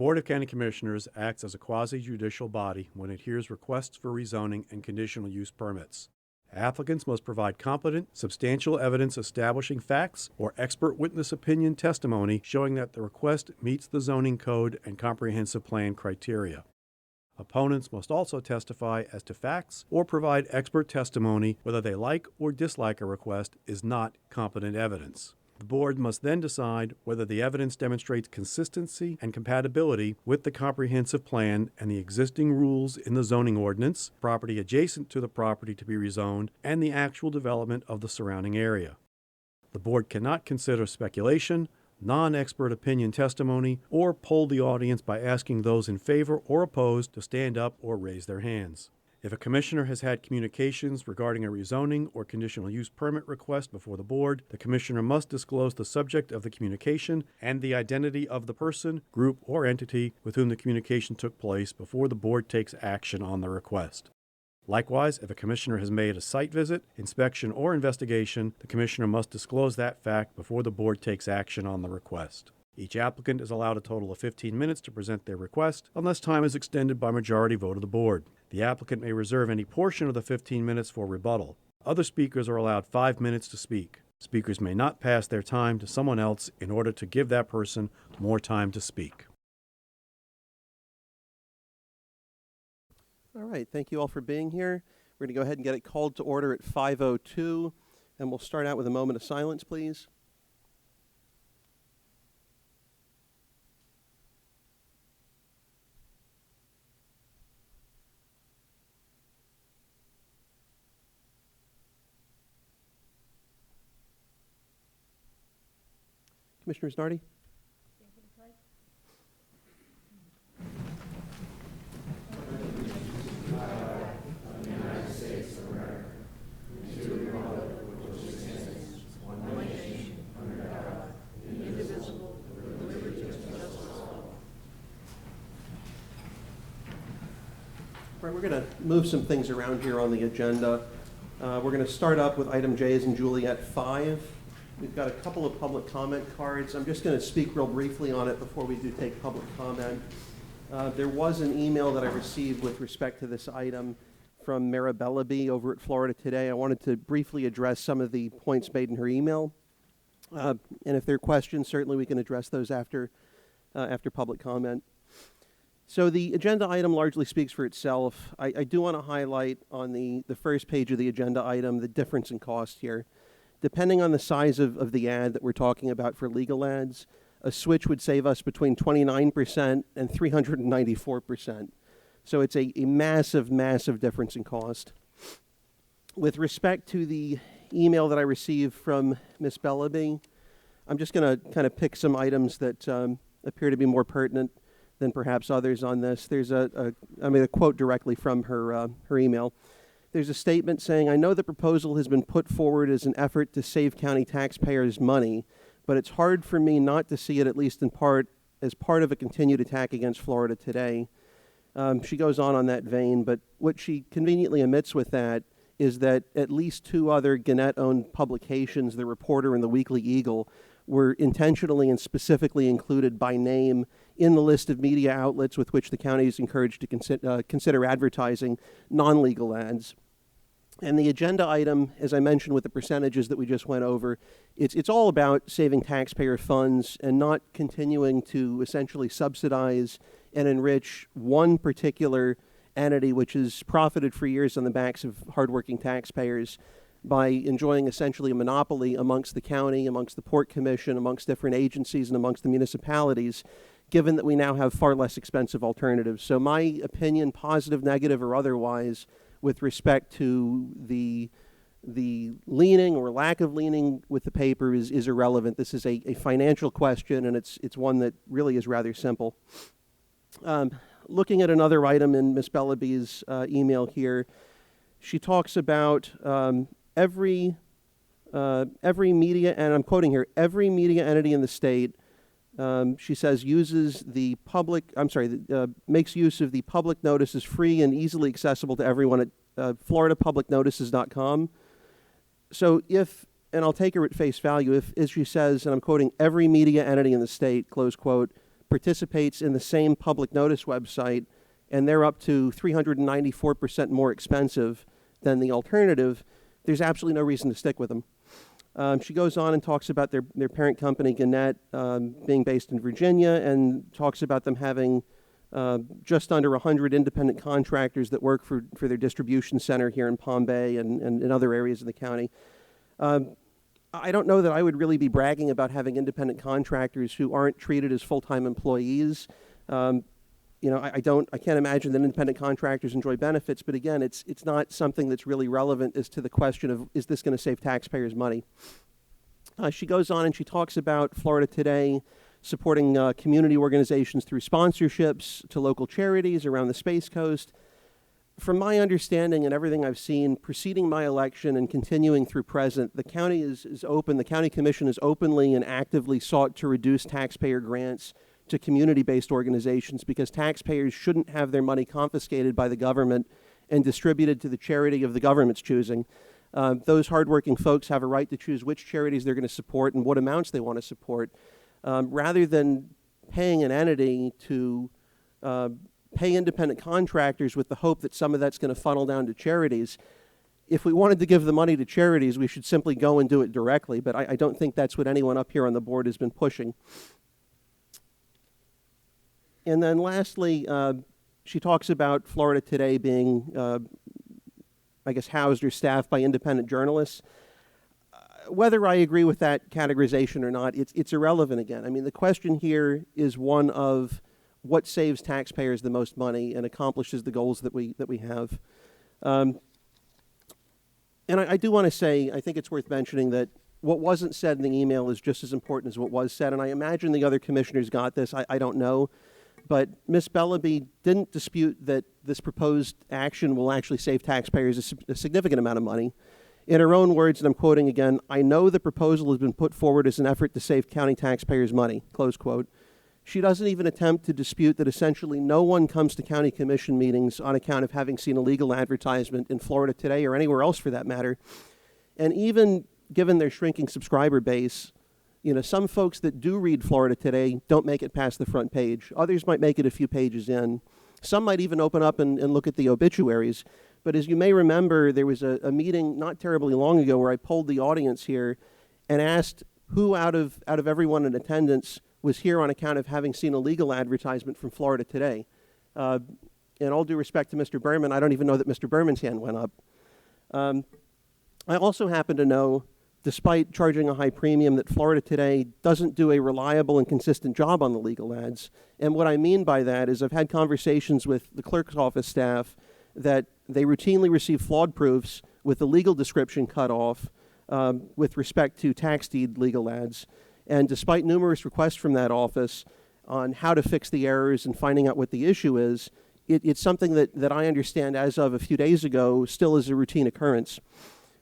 Board of County Commissioners acts as a quasi-judicial body when it hears requests for rezoning and conditional use permits. Applicants must provide competent, substantial evidence establishing facts or expert witness opinion testimony showing that the request meets the zoning code and comprehensive plan criteria. Opponents must also testify as to facts or provide expert testimony whether they like or dislike a request is not competent evidence. The board must then decide whether the evidence demonstrates consistency and compatibility with the comprehensive plan and the existing rules in the zoning ordinance, property adjacent to the property to be rezoned, and the actual development of the surrounding area. The board cannot consider speculation, non-expert opinion testimony, or poll the audience by asking those in favor or opposed to stand up or raise their hands. If a commissioner has had communications regarding a rezoning or conditional use permit request before the board, the commissioner must disclose the subject of the communication and the identity of the person, group, or entity with whom the communication took place before the board takes action on the request. Likewise, if a commissioner has made a site visit, inspection, or investigation, the commissioner must disclose that fact before the board takes action on the request. Each applicant is allowed a total of 15 minutes to present their request, unless time is extended by majority vote of the board. The applicant may reserve any portion of the 15 minutes for rebuttal. Other speakers are allowed 5 minutes to speak. Speakers may not pass their time to someone else in order to give that person more time to speak. All right, thank you all for being here. We're going to go ahead and get it called to order at 5:02, and we'll start out with a moment of silence, please. Commissioner Snarty? We're going to move some things around here on the agenda. We're going to start up with item J as in Juliet 5. We've got a couple of public comment cards. I'm just going to speak real briefly on it before we do take public comment. There was an email that I received with respect to this item from Mara Bellaby over at Florida Today. I wanted to briefly address some of the points made in her email. And if there are questions, certainly we can address those after public comment. So the agenda item largely speaks for itself. I do want to highlight on the first page of the agenda item the difference in cost here. Depending on the size of the ad that we're talking about for legal ads, a switch would save us between 29% and 394%. So it's a massive, massive difference in cost. With respect to the email that I received from Ms. Bellaby, I'm just going to kind of pick some items that appear to be more pertinent than perhaps others on this. There's a quote directly from her email. There's a statement saying, "I know the proposal has been put forward as an effort to save county taxpayers money, but it's hard for me not to see it, at least in part, as part of a continued attack against Florida Today." She goes on that vein, but what she conveniently omits with that is that at least two other Gannett-owned publications, The Reporter and The Weekly Eagle, were intentionally and specifically included by name in the list of media outlets with which the county is encouraged to consider advertising non-legal ads. And the agenda item, as I mentioned with the percentages that we just went over, it's all about saving taxpayer funds and not continuing to essentially subsidize and enrich one particular entity which has profited for years on the backs of hardworking taxpayers by enjoying essentially a monopoly amongst the county, amongst the Port Commission, amongst different agencies, and amongst the municipalities, given that we now have far less expensive alternatives. So my opinion, positive, negative, or otherwise, with respect to the leaning or lack of leaning with the paper is irrelevant. This is a financial question, and it's one that really is rather simple. Looking at another item in Ms. Bellaby's email here, she talks about every media, and I'm quoting here, every media entity in the state, she says, makes use of the public notices free and easily accessible to everyone at floridapublicnotices.com. So if, and I'll take her at face value, if, as she says, and I'm quoting, every media entity in the state, close quote, participates in the same public notice website, and they're up to 394% more expensive than the alternative, there's absolutely no reason to stick with them. She goes on and talks about their parent company, Gannett, being based in Virginia, and talks about them having just under 100 independent contractors that work for their distribution center here in Palm Bay and in other areas of the county. I don't know that I would really be bragging about having independent contractors who aren't treated as full-time employees. I can't imagine that independent contractors enjoy benefits, but again, it's not something that's really relevant as to the question of, is this going to save taxpayers money? She goes on and she talks about Florida Today supporting community organizations through sponsorships to local charities around the Space Coast. From my understanding and everything I've seen preceding my election and continuing through present, the county is open, the county commission has openly and actively sought to reduce taxpayer grants to community-based organizations because taxpayers shouldn't have their money confiscated by the government and distributed to the charity of the government's choosing. Those hardworking folks have a right to choose which charities they're going to support and what amounts they want to support. Rather than paying an entity to pay independent contractors with the hope that some of that's going to funnel down to charities, if we wanted to give the money to charities, we should simply go and do it directly, but I don't think that's what anyone up here on the board has been pushing. And then lastly, she talks about Florida Today being, housed or staffed by independent journalists. Whether I agree with that categorization or not, it's irrelevant again. I mean, the question here is one of what saves taxpayers the most money and accomplishes the goals that we have. And I do want to say, I think it's worth mentioning that what wasn't said in the email is just as important as what was said, and I imagine the other commissioners got this. I don't know. But Ms. Bellaby didn't dispute that this proposed action will actually save taxpayers a significant amount of money. In her own words, and I'm quoting again, "I know the proposal has been put forward as an effort to save county taxpayers money," close quote. She doesn't even attempt to dispute that essentially no one comes to county commission meetings on account of having seen a legal advertisement in Florida Today or anywhere else for that matter. And even given their shrinking subscriber base, some folks that do read Florida Today don't make it past the front page. Others might make it a few pages in. Some might even open up and look at the obituaries. But as you may remember, there was a meeting not terribly long ago where I polled the audience here and asked who out of everyone in attendance was here on account of having seen a legal advertisement from Florida Today. In all due respect to Mr. Berman, I don't even know that Mr. Berman's hand went up. I also happen to know, despite charging a high premium, that Florida Today doesn't do a reliable and consistent job on the legal ads. And what I mean by that is I've had conversations with the clerk's office staff that they routinely receive flawed proofs with the legal description cut off with respect to tax deed legal ads. And despite numerous requests from that office on how to fix the errors and finding out what the issue is, it's something that I understand as of a few days ago still is a routine occurrence.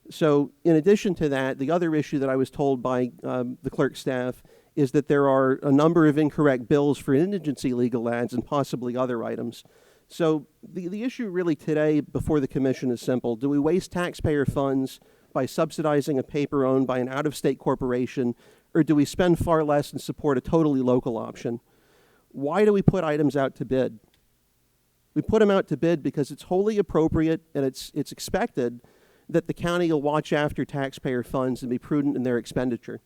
So in addition to that, the other issue that I was told by the clerk staff is that there are a number of incorrect bills for indigency legal ads and possibly other items. So the issue really today before the commission is simple. Do we waste taxpayer funds by subsidizing a paper owned by an out-of-state corporation, or do we spend far less and support a totally local option? Why do we put items out to bid? We put them out to bid because it's wholly appropriate and it's expected that the county will watch after taxpayer funds and be prudent in their expenditure.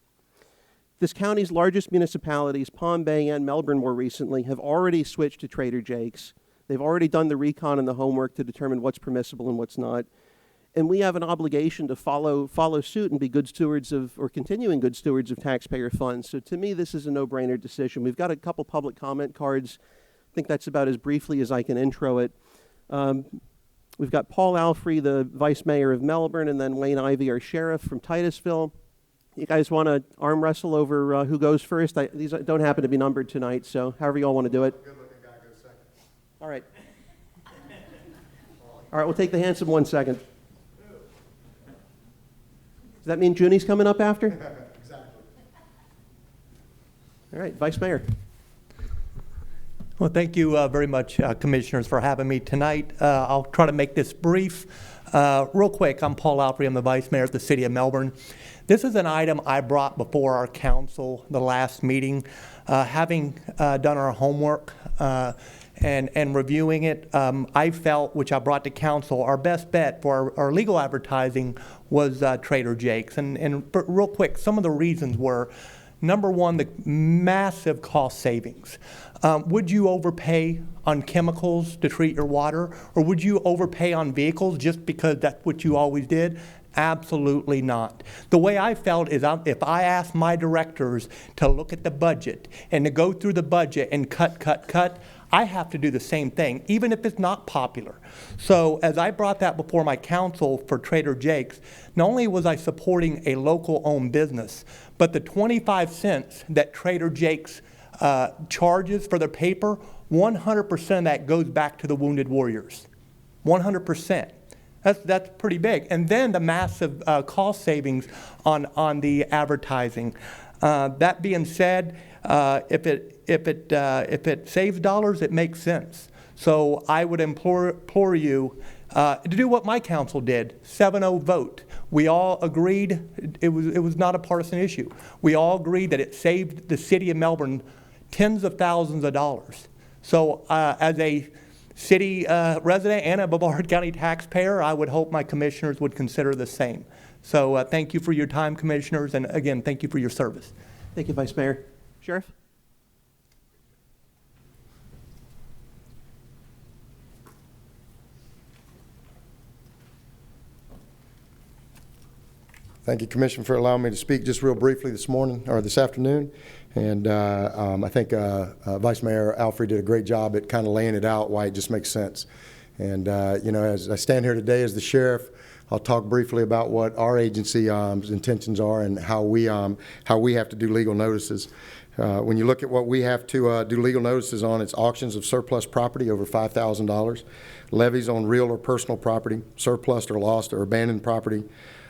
This county's largest municipalities, Palm Bay and Melbourne more recently, have already switched to Trader Jake's. They've already done the recon and the homework to determine what's permissible and what's not. And we have an obligation to follow suit and be good stewards of, or continuing good stewards of taxpayer funds. So to me, this is a no-brainer decision. We've got a couple public comment cards. I think that's about as briefly as I can intro it. We've got Paul Alfrey, the Vice Mayor of Melbourne, and then Wayne Ivey, our Sheriff from Titusville. You guys want to arm wrestle over who goes first? These don't happen to be numbered tonight, so however you all want to do it. Good-looking guy goes second. All right. All right, we'll take the handsome one second. Does that mean Junie's coming up after? Exactly. All right, Vice Mayor. Well, thank you very much, Commissioners, for having me tonight. I'll try to make this brief. Real quick, I'm Paul Alfrey. I'm the Vice Mayor of the City of Melbourne. This is an item I brought before our council the last meeting. Having done our homework and reviewing it, I felt, which I brought to council, our best bet for our legal advertising was Trader Jake's. And real quick, some of the reasons were, number one, the massive cost savings. Would you overpay on chemicals to treat your water, or would you overpay on vehicles just because that's what you always did? Absolutely not. The way I felt is if I asked my directors to look at the budget and to go through the budget and cut, I have to do the same thing, even if it's not popular. So as I brought that before my council for Trader Jake's, not only was I supporting a local owned business, but the 25 cents that Trader Jake's charges for their paper, 100% of that goes back to the wounded warriors. 100%. That's pretty big. And then the massive cost savings on the advertising. That being said, if it saves dollars, it makes sense. So I would implore you to do what my council did, 7-0 vote. We all agreed it was not a partisan issue. We all agreed that it saved the city of Melbourne tens of thousands of dollars. So as a city resident and a Brevard County taxpayer, I would hope my commissioners would consider the same. So thank you for your time, commissioners, and again, thank you for your service. Thank you, Vice Mayor. Sheriff? Thank you, Commissioner, for allowing me to speak just real briefly this morning, or this afternoon. And I think Vice Mayor Alfrey did a great job at kind of laying it out why it just makes sense. And, you know, as I stand here today as the sheriff, I'll talk briefly about what our agency's intentions are and how we have to do legal notices. When you look at what we have to do legal notices on, it's auctions of surplus property over $5,000, levies on real or personal property, surplus or lost or abandoned property,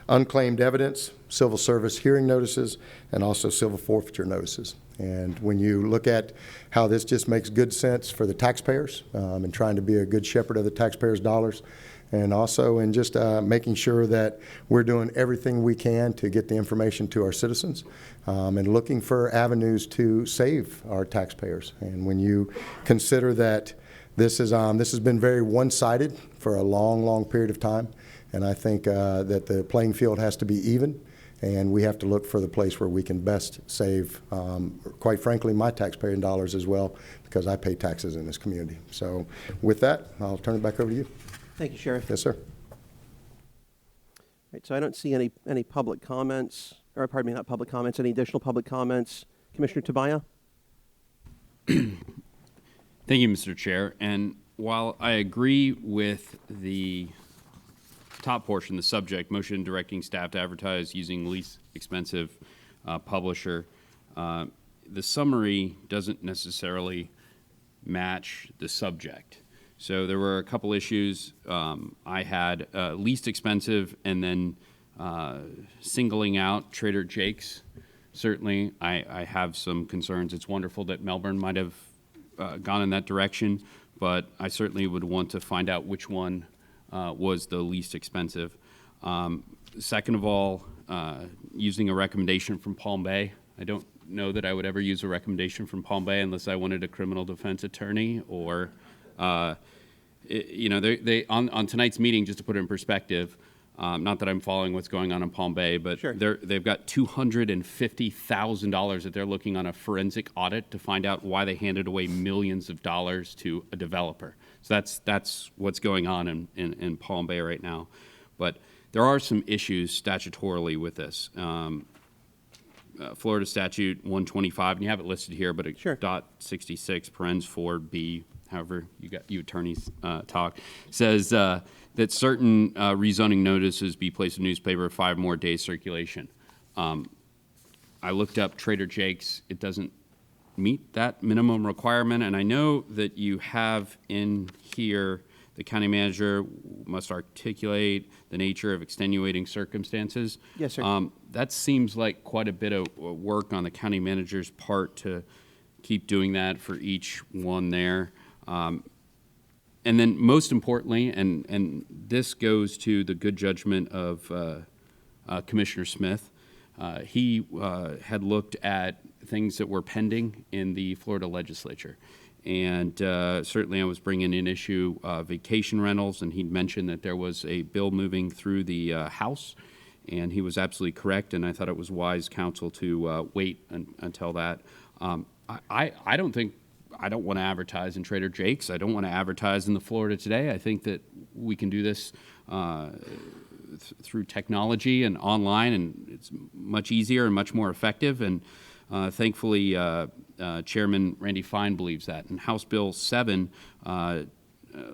unclaimed evidence, civil service hearing notices, and also civil forfeiture notices. And when you look at how this just makes good sense for the taxpayers and trying to be a good shepherd of the taxpayers' dollars, and also in just making sure that we're doing everything we can to get the information to our citizens and looking for avenues to save our taxpayers. And when you consider that this has been very one-sided for a long, long period of time, and I think that the playing field has to be even, and we have to look for the place where we can best save, quite frankly, my taxpaying dollars as well, because I pay taxes in this community. So with that, I'll turn it back over to you. Thank you, Sheriff. Yes, sir. All right, so I don't see any public comments, or pardon me, not public comments, any additional public comments. Commissioner Tobias? Thank you, Mr. Chair. And while I agree with the top portion, the subject, motion directing staff to advertise using least expensive publisher, the summary doesn't necessarily match the subject. So there were a couple issues. I had least expensive and then singling out Trader Jake's. Certainly, I have some concerns. It's wonderful that Melbourne might have gone in that direction, but I certainly would want to find out which one was the least expensive. Second of all, using a recommendation from Palm Bay. I don't know that I would ever use a recommendation from Palm Bay unless I wanted a criminal defense attorney or, you know, they on tonight's meeting, just to put it in perspective, not that I'm following what's going on in Palm Bay, but Sure. they've got $250,000 that they're looking on a forensic audit to find out why they handed away millions of dollars to a developer. So that's what's going on in Palm Bay right now. But there are some issues statutorily with this. Florida Statute 125, and you have it listed here, but Sure. .66 parens 4B, however you attorneys talk, says that certain rezoning notices be placed in the newspaper 5 more days circulation. I looked up Trader Jake's. It doesn't meet that minimum requirement, and I know that you have in here the county manager must articulate the nature of extenuating circumstances. Yes, sir. That seems like quite a bit of work on the county manager's part to keep doing that for each one there. And then most importantly, and this goes to the good judgment of Commissioner Smith, he had looked at things that were pending in the Florida legislature. And certainly I was bringing in issue vacation rentals, and he'd mentioned that there was a bill moving through the House, and he was absolutely correct, and I thought it was wise counsel to wait until that. I don't want to advertise in Trader Jake's. I don't want to advertise in the Florida Today. I think that we can do this through technology and online, and it's much easier and much more effective. And thankfully, Chairman Randy Fine believes that. And House Bill 7,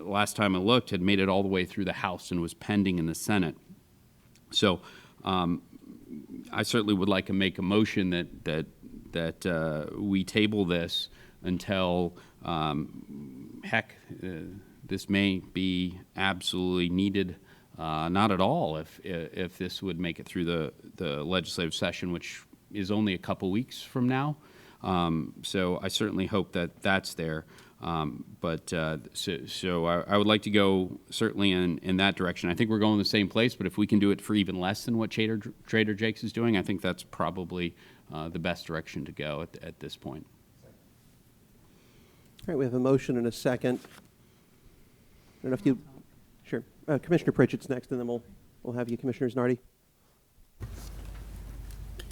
last time I looked, had made it all the way through the House and was pending in the Senate. So I certainly would like to make a motion that we table this until, this may be absolutely needed, not at all, if this would make it through the legislative session, which is only a couple weeks from now. So I certainly hope that that's there. So I would like to go certainly in that direction. I think we're going the same place, but if we can do it for even less than what Trader Jake's is doing, I think that's probably the best direction to go at this point. All right, we have a motion and a second. I don't know if you, sure. Commissioner Pritchett's next, and then we'll have you, Commissioner Znardi.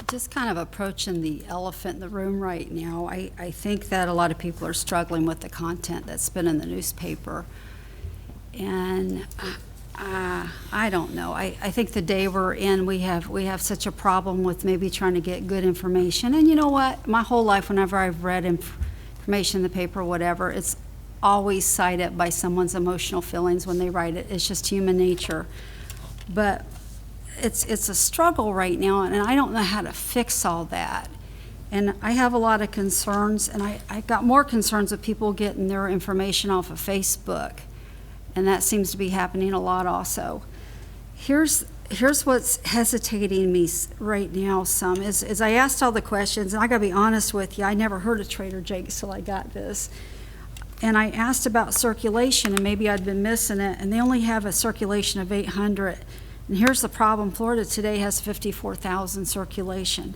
Just kind of approaching the elephant in the room right now. I think that a lot of people are struggling with the content that's been in the newspaper. And I don't know. I think the day we're in, we have such a problem with maybe trying to get good information. And you know what? My whole life, whenever I've read information in the paper or whatever, it's always cited by someone's emotional feelings when they write it. It's just human nature. But it's a struggle right now, and I don't know how to fix all that. And I have a lot of concerns, and I got more concerns with people getting their information off of Facebook, and that seems to be happening a lot also. Here's what's hesitating me right now some is I asked all the questions, and I gotta be honest with you, I never heard of Trader Jake's till I got this. And I asked about circulation, and maybe I'd been missing it, and they only have a circulation of 800. And here's the problem, Florida Today has 54,000 circulation.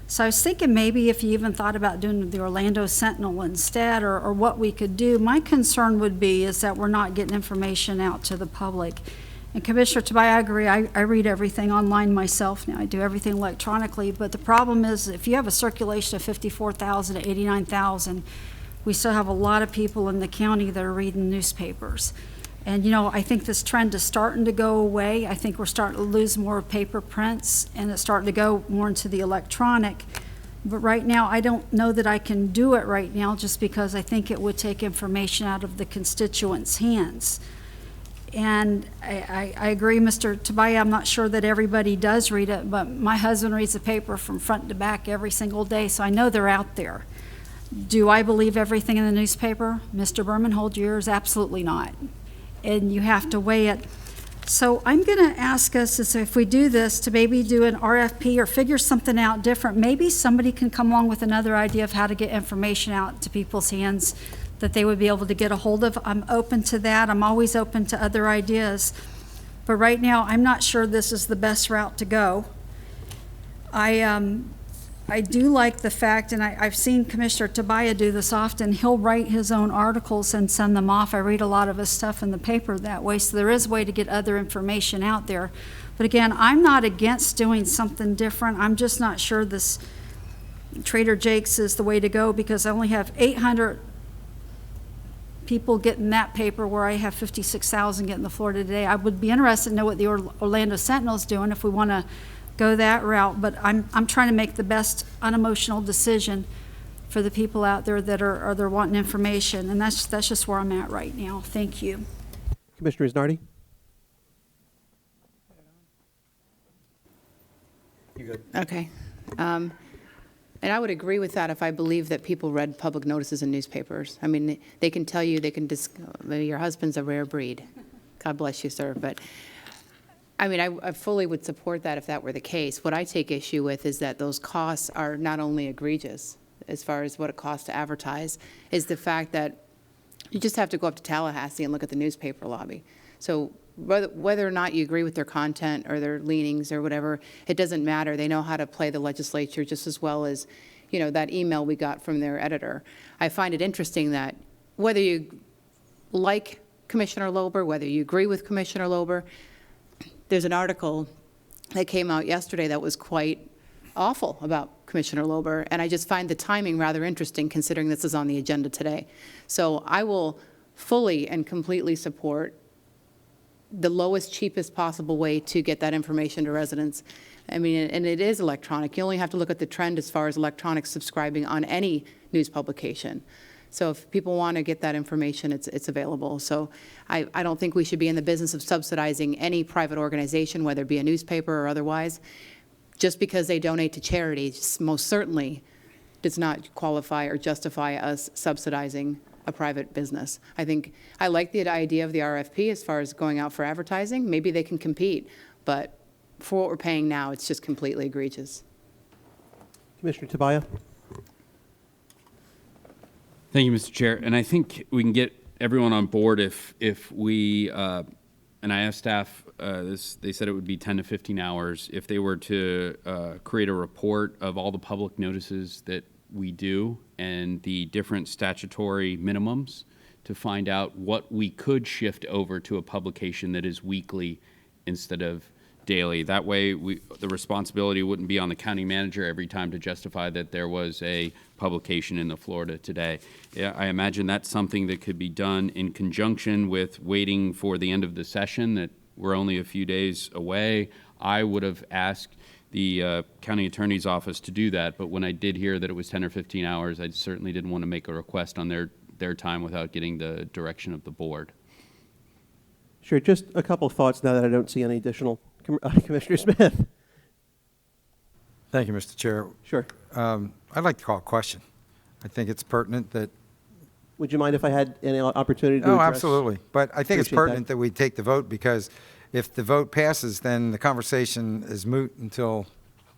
So I was thinking maybe if you even thought about doing the Orlando Sentinel instead, or what we could do. My concern would be is that we're not getting information out to the public. And Commissioner Tobias, I agree, I read everything online myself now. I do everything electronically, but the problem is if you have a circulation of 54,000 to 89,000, we still have a lot of people in the county that are reading newspapers. And, you know, I think this trend is starting to go away. I think we're starting to lose more paper prints, and it's starting to go more into the electronic. But right now, I don't know that I can do it right now just because I think it would take information out of the constituents' hands. And I agree, Mr. Tobias, I'm not sure that everybody does read it, but my husband reads the paper from front to back every single day, so I know they're out there. Do I believe everything in the newspaper? Mr. Berman, hold yours, absolutely not. And you have to weigh it. So I'm going to ask us is if we do this to maybe do an RFP or figure something out different. Maybe somebody can come along with another idea of how to get information out to people's hands that they would be able to get a hold of. I'm open to that. I'm always open to other ideas. But right now, I'm not sure this is the best route to go. I do like the fact, and I've seen Commissioner Tobias do this often, he'll write his own articles and send them off. I read a lot of his stuff in the paper that way, so there is a way to get other information out there. But again, I'm not against doing something different. I'm just not sure this Trader Jake's is the way to go because I only have 800 people getting that paper where I have 56,000 getting the Florida Today. I would be interested to know what the Orlando Sentinel's doing if we want to go that route, but I'm trying to make the best unemotional decision for the people out there that are wanting information, and that's just where I'm at right now. Thank you. Commissioner Znardi? You good? Okay. And I would agree with that if I believe that people read public notices in newspapers. I mean, they can tell you, maybe your husband's a rare breed. God bless you, sir, but I mean, I fully would support that if that were the case. What I take issue with is that those costs are not only egregious as far as what it costs to advertise, is the fact that you just have to go up to Tallahassee and look at the newspaper lobby. So whether or not you agree with their content or their leanings or whatever, it doesn't matter. They know how to play the legislature just as well as, that email we got from their editor. I find it interesting that whether you like Commissioner Lober, whether you agree with Commissioner Lober, there's an article that came out yesterday that was quite awful about Commissioner Lober, and I just find the timing rather interesting considering this is on the agenda today. So I will fully and completely support the lowest, cheapest possible way to get that information to residents. I mean, and it is electronic. You only have to look at the trend as far as electronic subscribing on any news publication. So if people want to get that information, it's available. So I don't think we should be in the business of subsidizing any private organization, whether it be a newspaper or otherwise, just because they donate to charities. Most certainly does not qualify or justify us subsidizing a private business. I like the idea of the RFP as far as going out for advertising. Maybe they can compete, but for what we're paying now, it's just completely egregious. Commissioner Tobias? Thank you, Mr. Chair. And I think we can get everyone on board if we, and I asked staff, they said it would be 10 to 15 hours, if they were to create a report of all the public notices that we do and the different statutory minimums to find out what we could shift over to a publication that is weekly instead of daily. That way, the responsibility wouldn't be on the county manager every time to justify that there was a publication in the Florida Today. Yeah, I imagine that's something that could be done in conjunction with waiting for the end of the session, that we're only a few days away. I would have asked the county attorney's office to do that, but when I did hear that it was 10 or 15 hours, I certainly didn't want to make a request on their time without getting the direction of the board. Sure, just a couple of thoughts now that I don't see any additional. Commissioner Smith. Thank you, Mr. Chair. Sure. I'd like to call a question. I think it's pertinent that... Would you mind if I had any opportunity to No, address? absolutely. But I think it's Appreciate pertinent that we take the vote, because if the vote passes, then the conversation is moot until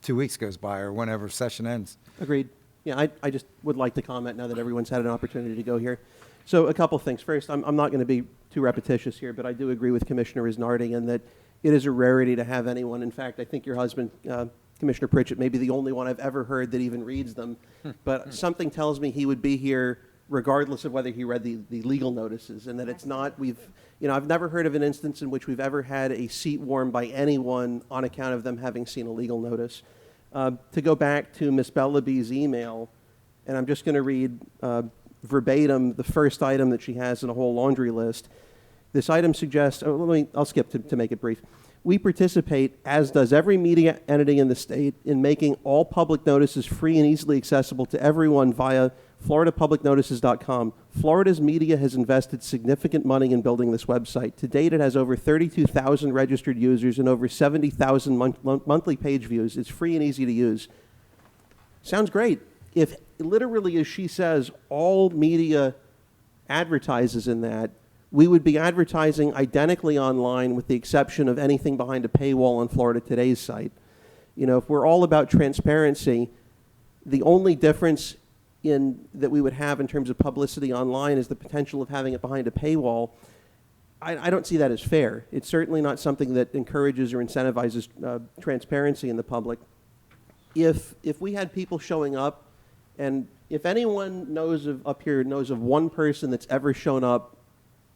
2 weeks goes by or whenever session ends. Agreed. Yeah, I just would like to comment now that everyone's had an opportunity to go here. So a couple things. First, I'm not going to be too repetitious here, but I do agree with Commissioner Isnardi in that it is a rarity to have anyone. In fact, I think your husband, Commissioner Pritchett, may be the only one I've ever heard that even reads them. But something tells me he would be here regardless of whether he read the legal notices, and that it's not, I've never heard of an instance in which we've ever had a seat warmed by anyone on account of them having seen a legal notice. To go back to Ms. Bellaby's email, and I'm just going to read verbatim the first item that she has in a whole laundry list. This item suggests, I'll skip to make it brief. We participate, as does every media entity in the state, in making all public notices free and easily accessible to everyone via floridapublicnotices.com. Florida's media has invested significant money in building this website. To date, it has over 32,000 registered users and over 70,000 monthly page views. It's free and easy to use. Sounds great. If literally, as she says, all media advertises in that, we would be advertising identically online with the exception of anything behind a paywall on Florida Today's site. If we're all about transparency, the only difference that we would have in terms of publicity online is the potential of having it behind a paywall. I don't see that as fair. It's certainly not something that encourages or incentivizes transparency in the public. If we had people showing up, and if anyone knows of one person that's ever shown up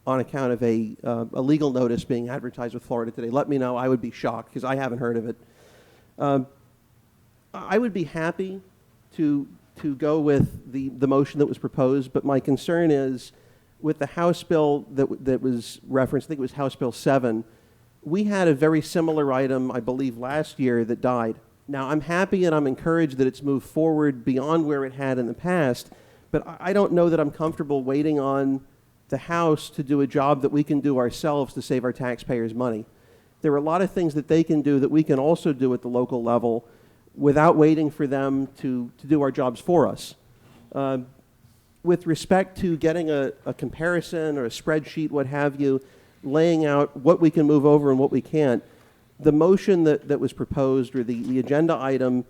on account of a legal notice being advertised with Florida Today, let me know. I would be shocked because I haven't heard of it. I would be happy to go with the motion that was proposed, but my concern is with the House bill that was referenced, I think it was House Bill 7, we had a very similar item, I believe, last year that died. Now, I'm happy and I'm encouraged that it's moved forward beyond where it had in the past, but I don't know that I'm comfortable waiting on the House to do a job that we can do ourselves to save our taxpayers money. There are a lot of things that they can do that we can also do at the local level without waiting for them to do our jobs for us. With respect to getting a comparison or a spreadsheet, what have you, laying out what we can move over and what we can't, the motion that was proposed, or the agenda item,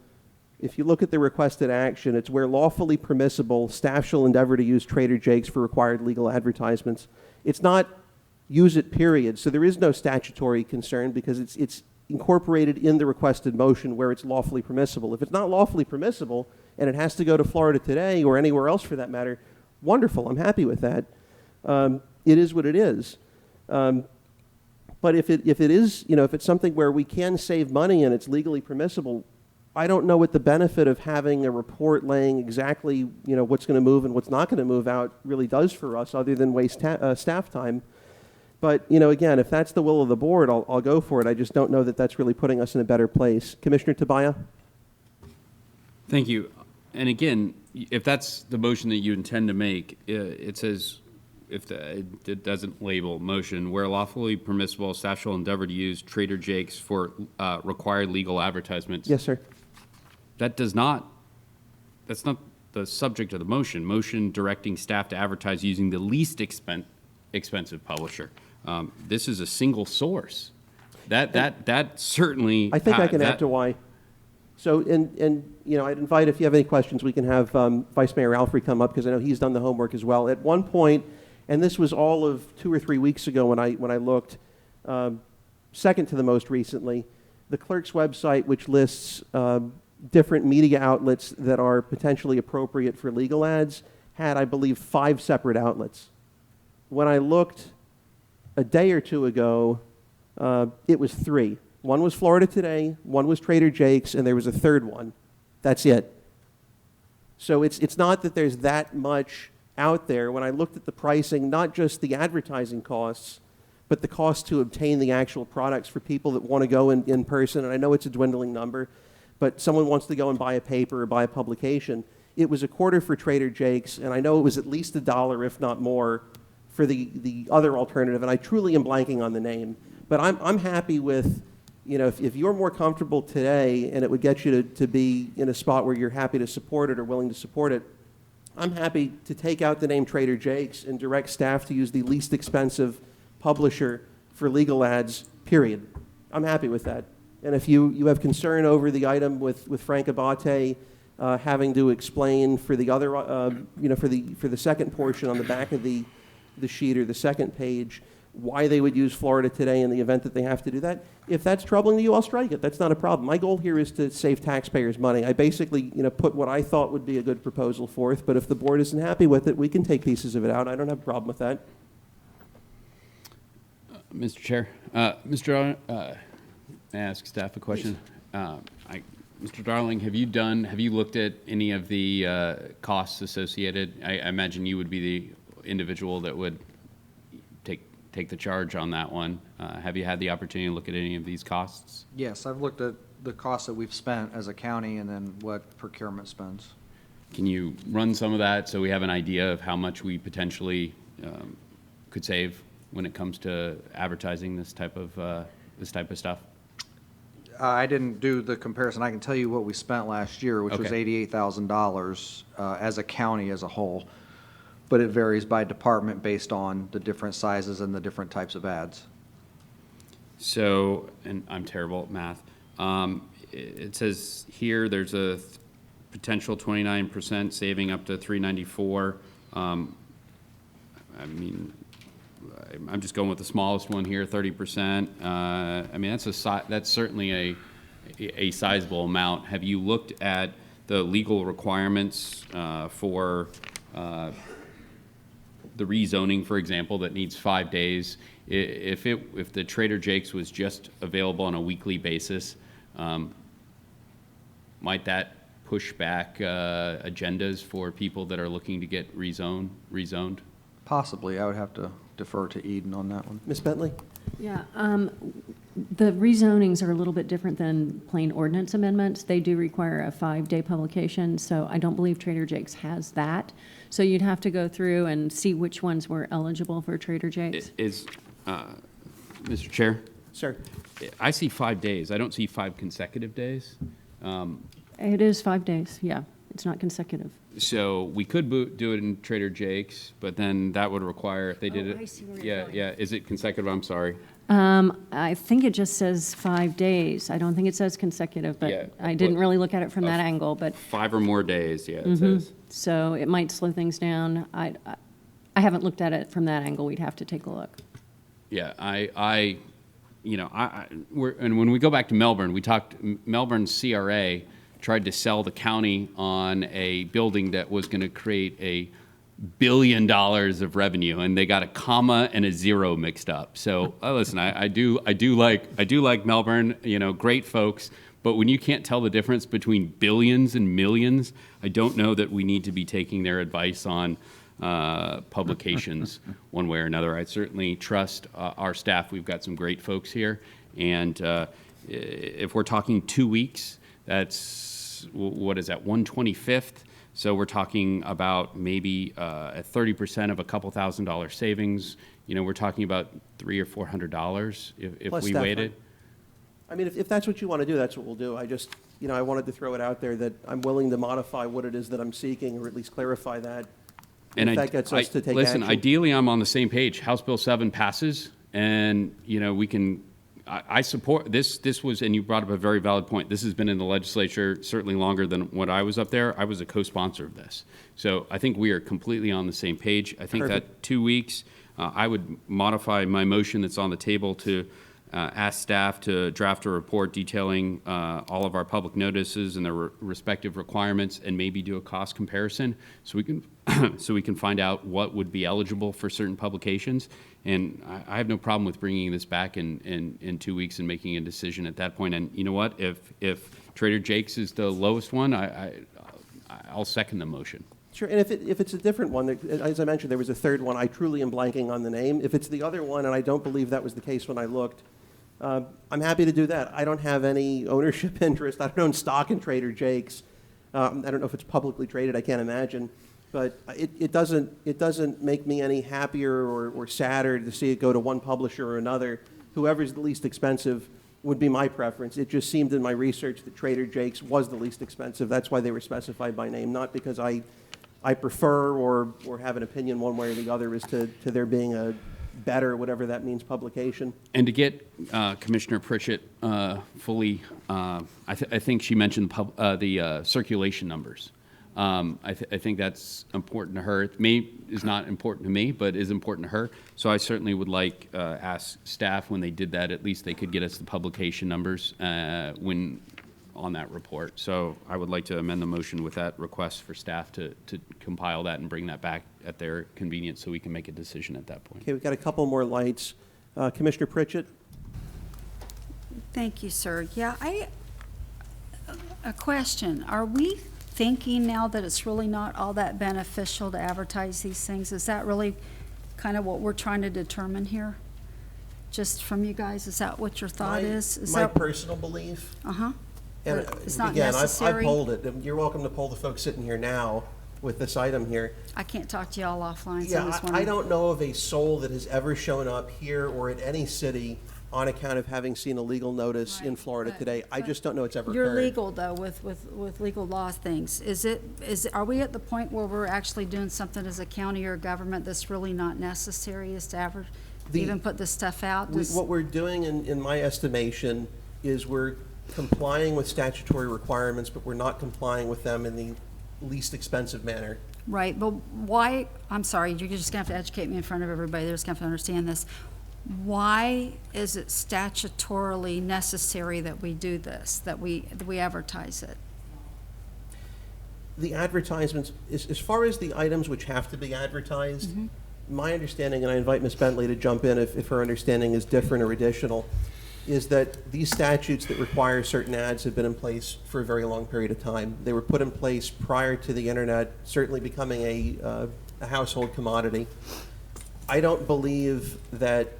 if you look at the requested action, it's where lawfully permissible, staff shall endeavor to use Trader Jake's for required legal advertisements. It's not use it, period. So there is no statutory concern because it's incorporated in the requested motion where it's lawfully permissible. If it's not lawfully permissible and it has to go to Florida Today or anywhere else for that matter, wonderful, I'm happy with that. It is what it is. But if it is, if it's something where we can save money and it's legally permissible, I don't know what the benefit of having a report laying exactly, what's going to move and what's not going to move out really does for us, other than waste staff time. But, again, if that's the will of the board, I'll go for it. I just don't know that that's really putting us in a better place. Commissioner Tobias? Thank you. And again, if that's the motion that you intend to make, it says, it doesn't label motion, where lawfully permissible, staff shall endeavor to use Trader Jake's for required legal advertisements. Yes, sir. That's not the subject of the motion. Motion directing staff to advertise using the least expensive publisher. This is a single source. That certainly. I think I can add to why. So, and I'd invite, if you have any questions, we can have Vice Mayor Alfrey come up, because I know he's done the homework as well. At one point, and this was all of 2 or 3 weeks ago when I looked, second to the most recently, the clerk's website, which lists different media outlets that are potentially appropriate for legal ads, had, I believe, 5 separate outlets. When I looked a day or two ago, it was 3. One was Florida Today, one was Trader Jake's, and there was a third one. That's it. So it's not that there's that much out there. When I looked at the pricing, not just the advertising costs, but the cost to obtain the actual products for people that want to go in person, and I know it's a dwindling number, but someone wants to go and buy a paper or buy a publication. It was $0.25 for Trader Jake's, and I know it was at least $1, if not more, for the other alternative, and I truly am blanking on the name. But I'm happy with, if you're more comfortable today and it would get you to be in a spot where you're happy to support it or willing to support it, I'm happy to take out the name Trader Jake's and direct staff to use the least expensive publisher for legal ads, period. I'm happy with that. And if you have concern over the item with Frank Abate having to explain for the other, for the second portion on the back of the sheet or the second page, why they would use Florida Today in the event that they have to do that. If that's troubling to you, I'll strike it. That's not a problem. My goal here is to save taxpayers money. I basically, put what I thought would be a good proposal forth, but if the board isn't happy with it, we can take pieces of it out. I don't have a problem with that. Mr. Chair, may I ask staff a question? Mr. Darling, have you looked at any of the costs associated? I imagine you would be the individual that would take the charge on that one. Have you had the opportunity to look at any of these costs? Yes, I've looked at the costs that we've spent as a county and then what procurement spends. Can you run some of that so we have an idea of how much we potentially could save when it comes to advertising this type of stuff? I didn't do the comparison. I can tell you what we spent last year, which was $88,000 as a county as a whole. But it varies by department based on the different sizes and the different types of ads. So, and I'm terrible at math. It says here there's a potential 29% saving up to $394. I mean, I'm just going with the smallest one here, 30%. I mean, that's certainly a sizable amount. Have you looked at the legal requirements for the rezoning, for example, that needs 5 days? If the Trader Jake's was just available on a weekly basis, might that push back agendas for people that are looking to get rezoned? Possibly. I would have to defer to Eden on that one. Ms. Bentley? Yeah, the rezonings are a little bit different than plain ordinance amendments. They do require a 5-day publication, so I don't believe Trader Jake's has that. So you'd have to go through and see which ones were eligible for Trader Jake's. Mr. Chair? Sir? I see 5 days. I don't see 5 consecutive days. It is 5 days, yeah. It's not consecutive. So we could do it in Trader Jake's, but then that would require, if they did it. I see where you're going. Yeah. Is it consecutive? I'm sorry. I think it just says 5 days. I don't think it says consecutive, but Yeah, I didn't but- really look at it from that angle, but 5 or more days, yeah, it says. so it might slow things down. I haven't looked at it from that angle. We'd have to take a look. Yeah, and when we go back to Melbourne, Melbourne CRA tried to sell the county on a building that was going to create $1 billion of revenue, and they got a comma and a zero mixed up. So listen, I do like Melbourne, great folks, but when you can't tell the difference between billions and millions, I don't know that we need to be taking their advice on publications one way or another. I certainly trust our staff. We've got some great folks here, and if we're talking 2 weeks, that's, what is that, 1/25th? So we're talking about maybe at 30% of a couple $1,000 savings. We're talking about $300 or $400 if Plus we staff waited. time. I mean, if that's what you want to do, that's what we'll do. I just, I wanted to throw it out there that I'm willing to modify what it is that I'm seeking, or at least clarify that. And if that gets us to take listen, action. ideally, I'm on the same page. House Bill 7 passes, and we can. I support this. This was, and you brought up a very valid point. This has been in the legislature certainly longer than when I was up there. I was a co-sponsor of this, so I think we are completely on the same page. I think Perfect. that 2 weeks, I would modify my motion that's on the table to ask staff to draft a report detailing all of our public notices and their respective requirements, and maybe do a cost comparison, so we can so we can find out what would be eligible for certain publications. And I have no problem with bringing this back in 2 weeks and making a decision at that point. And you know what? If Trader Jake's is the lowest one, I'll second the motion. Sure, and if it's a different one, as I mentioned, there was a third one. I truly am blanking on the name. If it's the other one, and I don't believe that was the case when I looked, I'm happy to do that. I don't have any ownership interest. I don't own stock in Trader Jake's. I don't know if it's publicly traded. I can't imagine. But it doesn't make me any happier or sadder to see it go to one publisher or another. Whoever's the least expensive would be my preference. It just seemed in my research that Trader Jake's was the least expensive. That's why they were specified by name, not because I prefer or have an opinion one way or the other as to there being a better, whatever that means, publication. And to get Commissioner Pritchett fully, I think she mentioned the circulation numbers. I think that's important to her. It is not important to me, but is important to her. So I certainly would like ask staff, when they did that, at least they could get us the publication numbers when on that report. So I would like to amend the motion with that request for staff to compile that and bring that back at their convenience, so we can make a decision at that point. Okay, we've got a couple more lights. Commissioner Pritchett? Thank you, sir. Yeah, a question. Are we thinking now that it's really not all that beneficial to advertise these things? Is that really kind of what we're trying to determine here? Just from you guys, is that what your thought is? My personal belief. Uh-huh. And It's not again, I've necessary? polled it. You're welcome to poll the folks sitting here now with this item here. I can't talk to y'all offline, so I'm Yeah, just I wondering. don't know of a soul that has ever shown up here or in any city on account of having seen a legal notice in Right, Florida but- today. I but just don't know it's ever occurred. You're legal, though, with legal law things. Are we at the point where we're actually doing something as a county or a government that's really not necessary, is to even put this stuff out? What we're doing, in my estimation, is we're complying with statutory requirements, but we're not complying with them in the least expensive manner. Right, but why, I'm sorry, you're just gonna have to educate me in front of everybody, they're just gonna have to understand this. Why is it statutorily necessary that we do this, that we advertise it? The advertisements, as far as the items which have to be advertised, my understanding, and I invite Ms. Bentley to jump in if her understanding is different or additional, is that these statutes that require certain ads have been in place for a very long period of time. They were put in place prior to the internet certainly becoming a household commodity. I don't believe that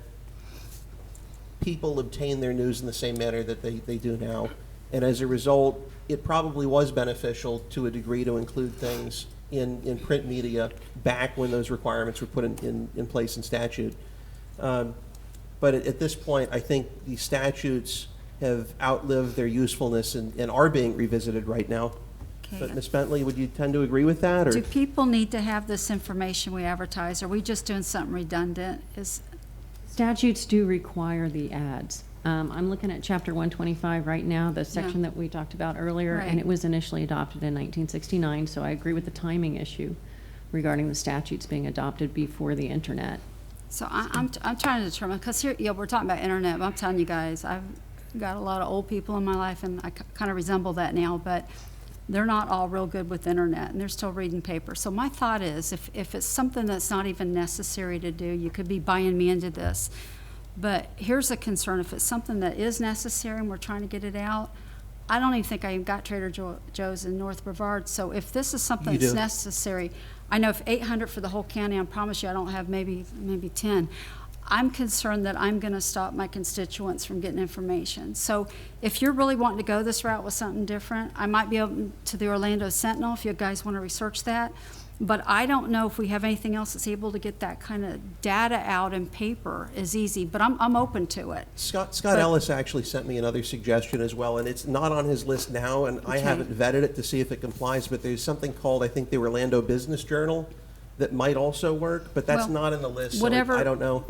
people obtain their news in the same manner that they do now. And as a result, it probably was beneficial to a degree to include things in print media back when those requirements were put in place in statute. But at this point, I think the statutes have outlived their usefulness and are being revisited right now. But Okay. Ms. Bentley, would you tend to agree with that? Or? Do people need to have this information we advertise? Are we just doing something redundant? Statutes do require the ads. I'm looking at Chapter 125 right now, the section that we talked about earlier, Right. and it was initially adopted in 1969, so I agree with the timing issue regarding the statutes being adopted before the internet. So I'm trying to determine, because here, we're talking about internet, but I'm telling you guys, I've got a lot of old people in my life, and I kind of resemble that now, but they're not all real good with internet, and they're still reading paper. So my thought is, if it's something that's not even necessary to do, you could be buying me into this. But here's a concern: if it's something that is necessary and we're trying to get it out, I don't even think I even got Trader Joe's in North Brevard. So if this is something You that's do. necessary, I know if 800 for the whole county, I promise you I don't have maybe 10. I'm concerned that I'm going to stop my constituents from getting information. So if you're really wanting to go this route with something different, I might be open to the Orlando Sentinel if you guys want to research that. But I don't know if we have anything else that's able to get that kind of data out in paper is easy, but I'm open to it. Scott Ellis actually sent me another suggestion as well, and it's not on his list now, and I Okay. haven't vetted it to see if it complies, but there's something called, I think, the Orlando Business Journal that might also work, but that's Well, not in the list, so Whatever, I don't know.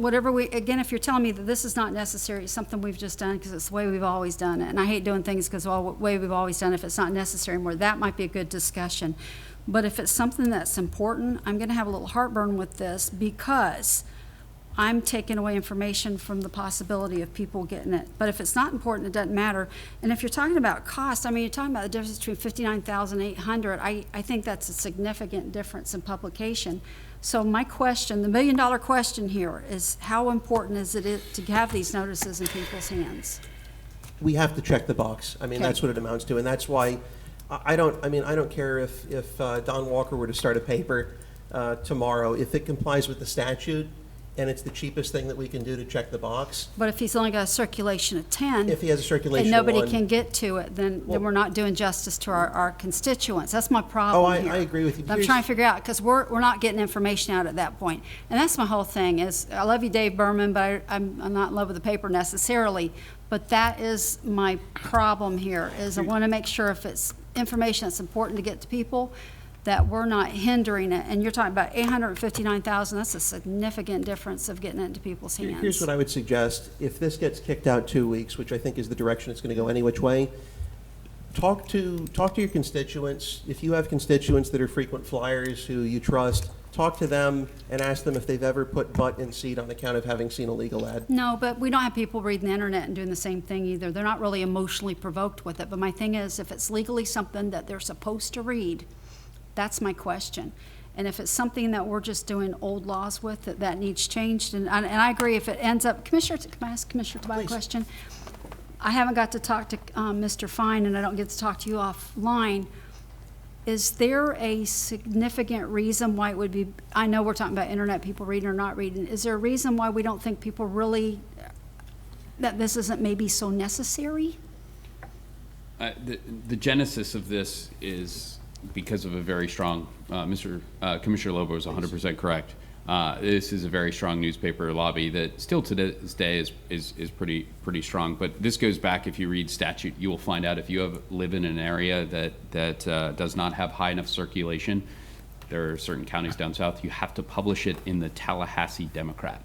again, if you're telling me that this is not necessary, it's something we've just done because it's the way we've always done it, and I hate doing things because the way we've always done it, if it's not necessary anymore, that might be a good discussion. But if it's something that's important, I'm going to have a little heartburn with this because I'm taking away information from the possibility of people getting it. But if it's not important, it doesn't matter. And if you're talking about cost, I mean, you're talking about the difference between 59,800. I think that's a significant difference in publication. So my question, the million-dollar question here is, how important is it to have these notices in people's hands? We have to check the box. I mean, Okay. that's what it amounts to, and that's why I don't care if Don Walker were to start a paper tomorrow, if it complies with the statute, and it's the cheapest thing that we can do to check the box. But if he's only got a circulation of 10. If he has a circulation and of nobody 1. can get to it, then we're not doing justice to our constituents. That's my Oh, problem here. I agree with you. I'm trying to figure out, because we're not getting information out at that point. And that's my whole thing is, I love you, Dave Berman, but I'm not in love with the paper necessarily. But that is my problem here, is I want to make sure if it's information that's important to get to people, that we're not hindering it. And you're talking about 859,000, that's a significant difference of getting it into people's hands. Here's what I would suggest. If this gets kicked out 2 weeks, which I think is the direction it's going to go any which way, talk to your constituents. If you have constituents that are frequent flyers who you trust, talk to them and ask them if they've ever put butt in seat on account of having seen a legal ad. No, but we don't have people reading the internet and doing the same thing either. They're not really emotionally provoked with it. But my thing is, if it's legally something that they're supposed to read, that's my question. And if it's something that we're just doing old laws with, that needs changed, and I agree, if it ends up, Commissioner, can I ask Commissioner Tobias a Please. question? I haven't got to talk to Mr. Fine, and I don't get to talk to you offline. Is there a significant reason why it would be, I know we're talking about internet, people reading or not reading, is there a reason why we don't think people really, that this isn't maybe so necessary? The genesis of this is because of a very strong, Commissioner Lobo is 100% correct. This is a very strong newspaper lobby that still to this day is pretty strong. But this goes back, if you read statute, you will find out if you live in an area that does not have high enough circulation, there are certain counties down south, you have to publish it in the Tallahassee Democrat.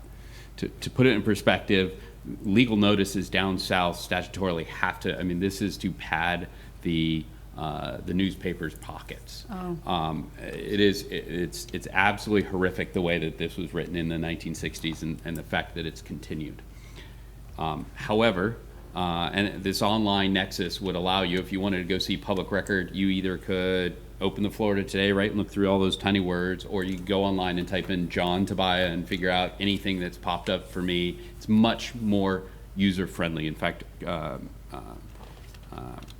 To put it in perspective, legal notices down south statutorily have to, I mean, this is to pad the newspaper's pockets. Oh. It's absolutely horrific the way that this was written in the 1960s and the fact that it's continued. However, and this online nexus would allow you, if you wanted to go see public record, you either could open the Florida Today, right, and look through all those tiny words, or you could go online and type in John Tobias and figure out anything that's popped up for me. It's much more user-friendly. In fact,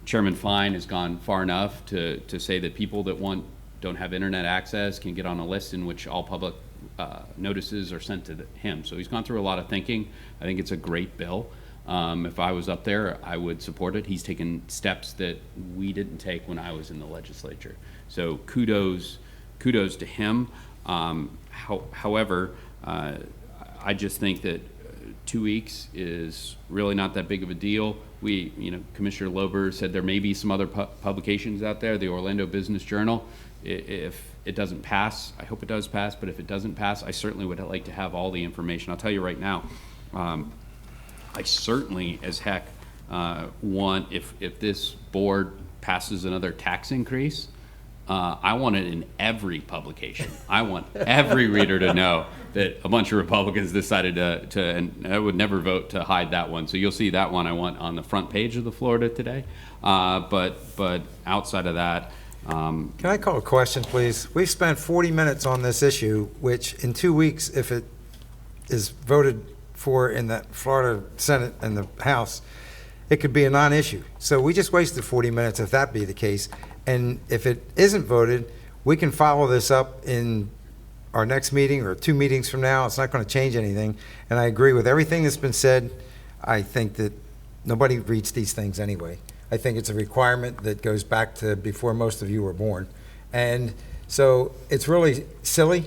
Chairman Fine has gone far enough to say that people that don't have internet access can get on a list in which all public notices are sent to him. So he's gone through a lot of thinking. I think it's a great bill. If I was up there, I would support it. He's taken steps that we didn't take when I was in the legislature. So kudos to him. However, I just think that 2 weeks is really not that big of a deal. Commissioner Lober said there may be some other publications out there, the Orlando Business Journal. If it doesn't pass, I hope it does pass, but if it doesn't pass, I certainly would like to have all the information. I'll tell you right now, I certainly as heck want, if this board passes another tax increase, I want it in every publication. I want every reader to know that a bunch of Republicans decided and I would never vote to hide that one. So you'll see that one I want on the front page of the Florida Today. But outside of that, Can I call a question, please? We've spent 40 minutes on this issue, which in 2 weeks, if it is voted for in the Florida Senate and the House, it could be a non-issue. So we just wasted 40 minutes if that be the case. And if it isn't voted, we can follow this up in our next meeting or 2 meetings from now. It's not going to change anything. And I agree with everything that's been said. I think that nobody reads these things anyway. I think it's a requirement that goes back to before most of you were born. And so it's really silly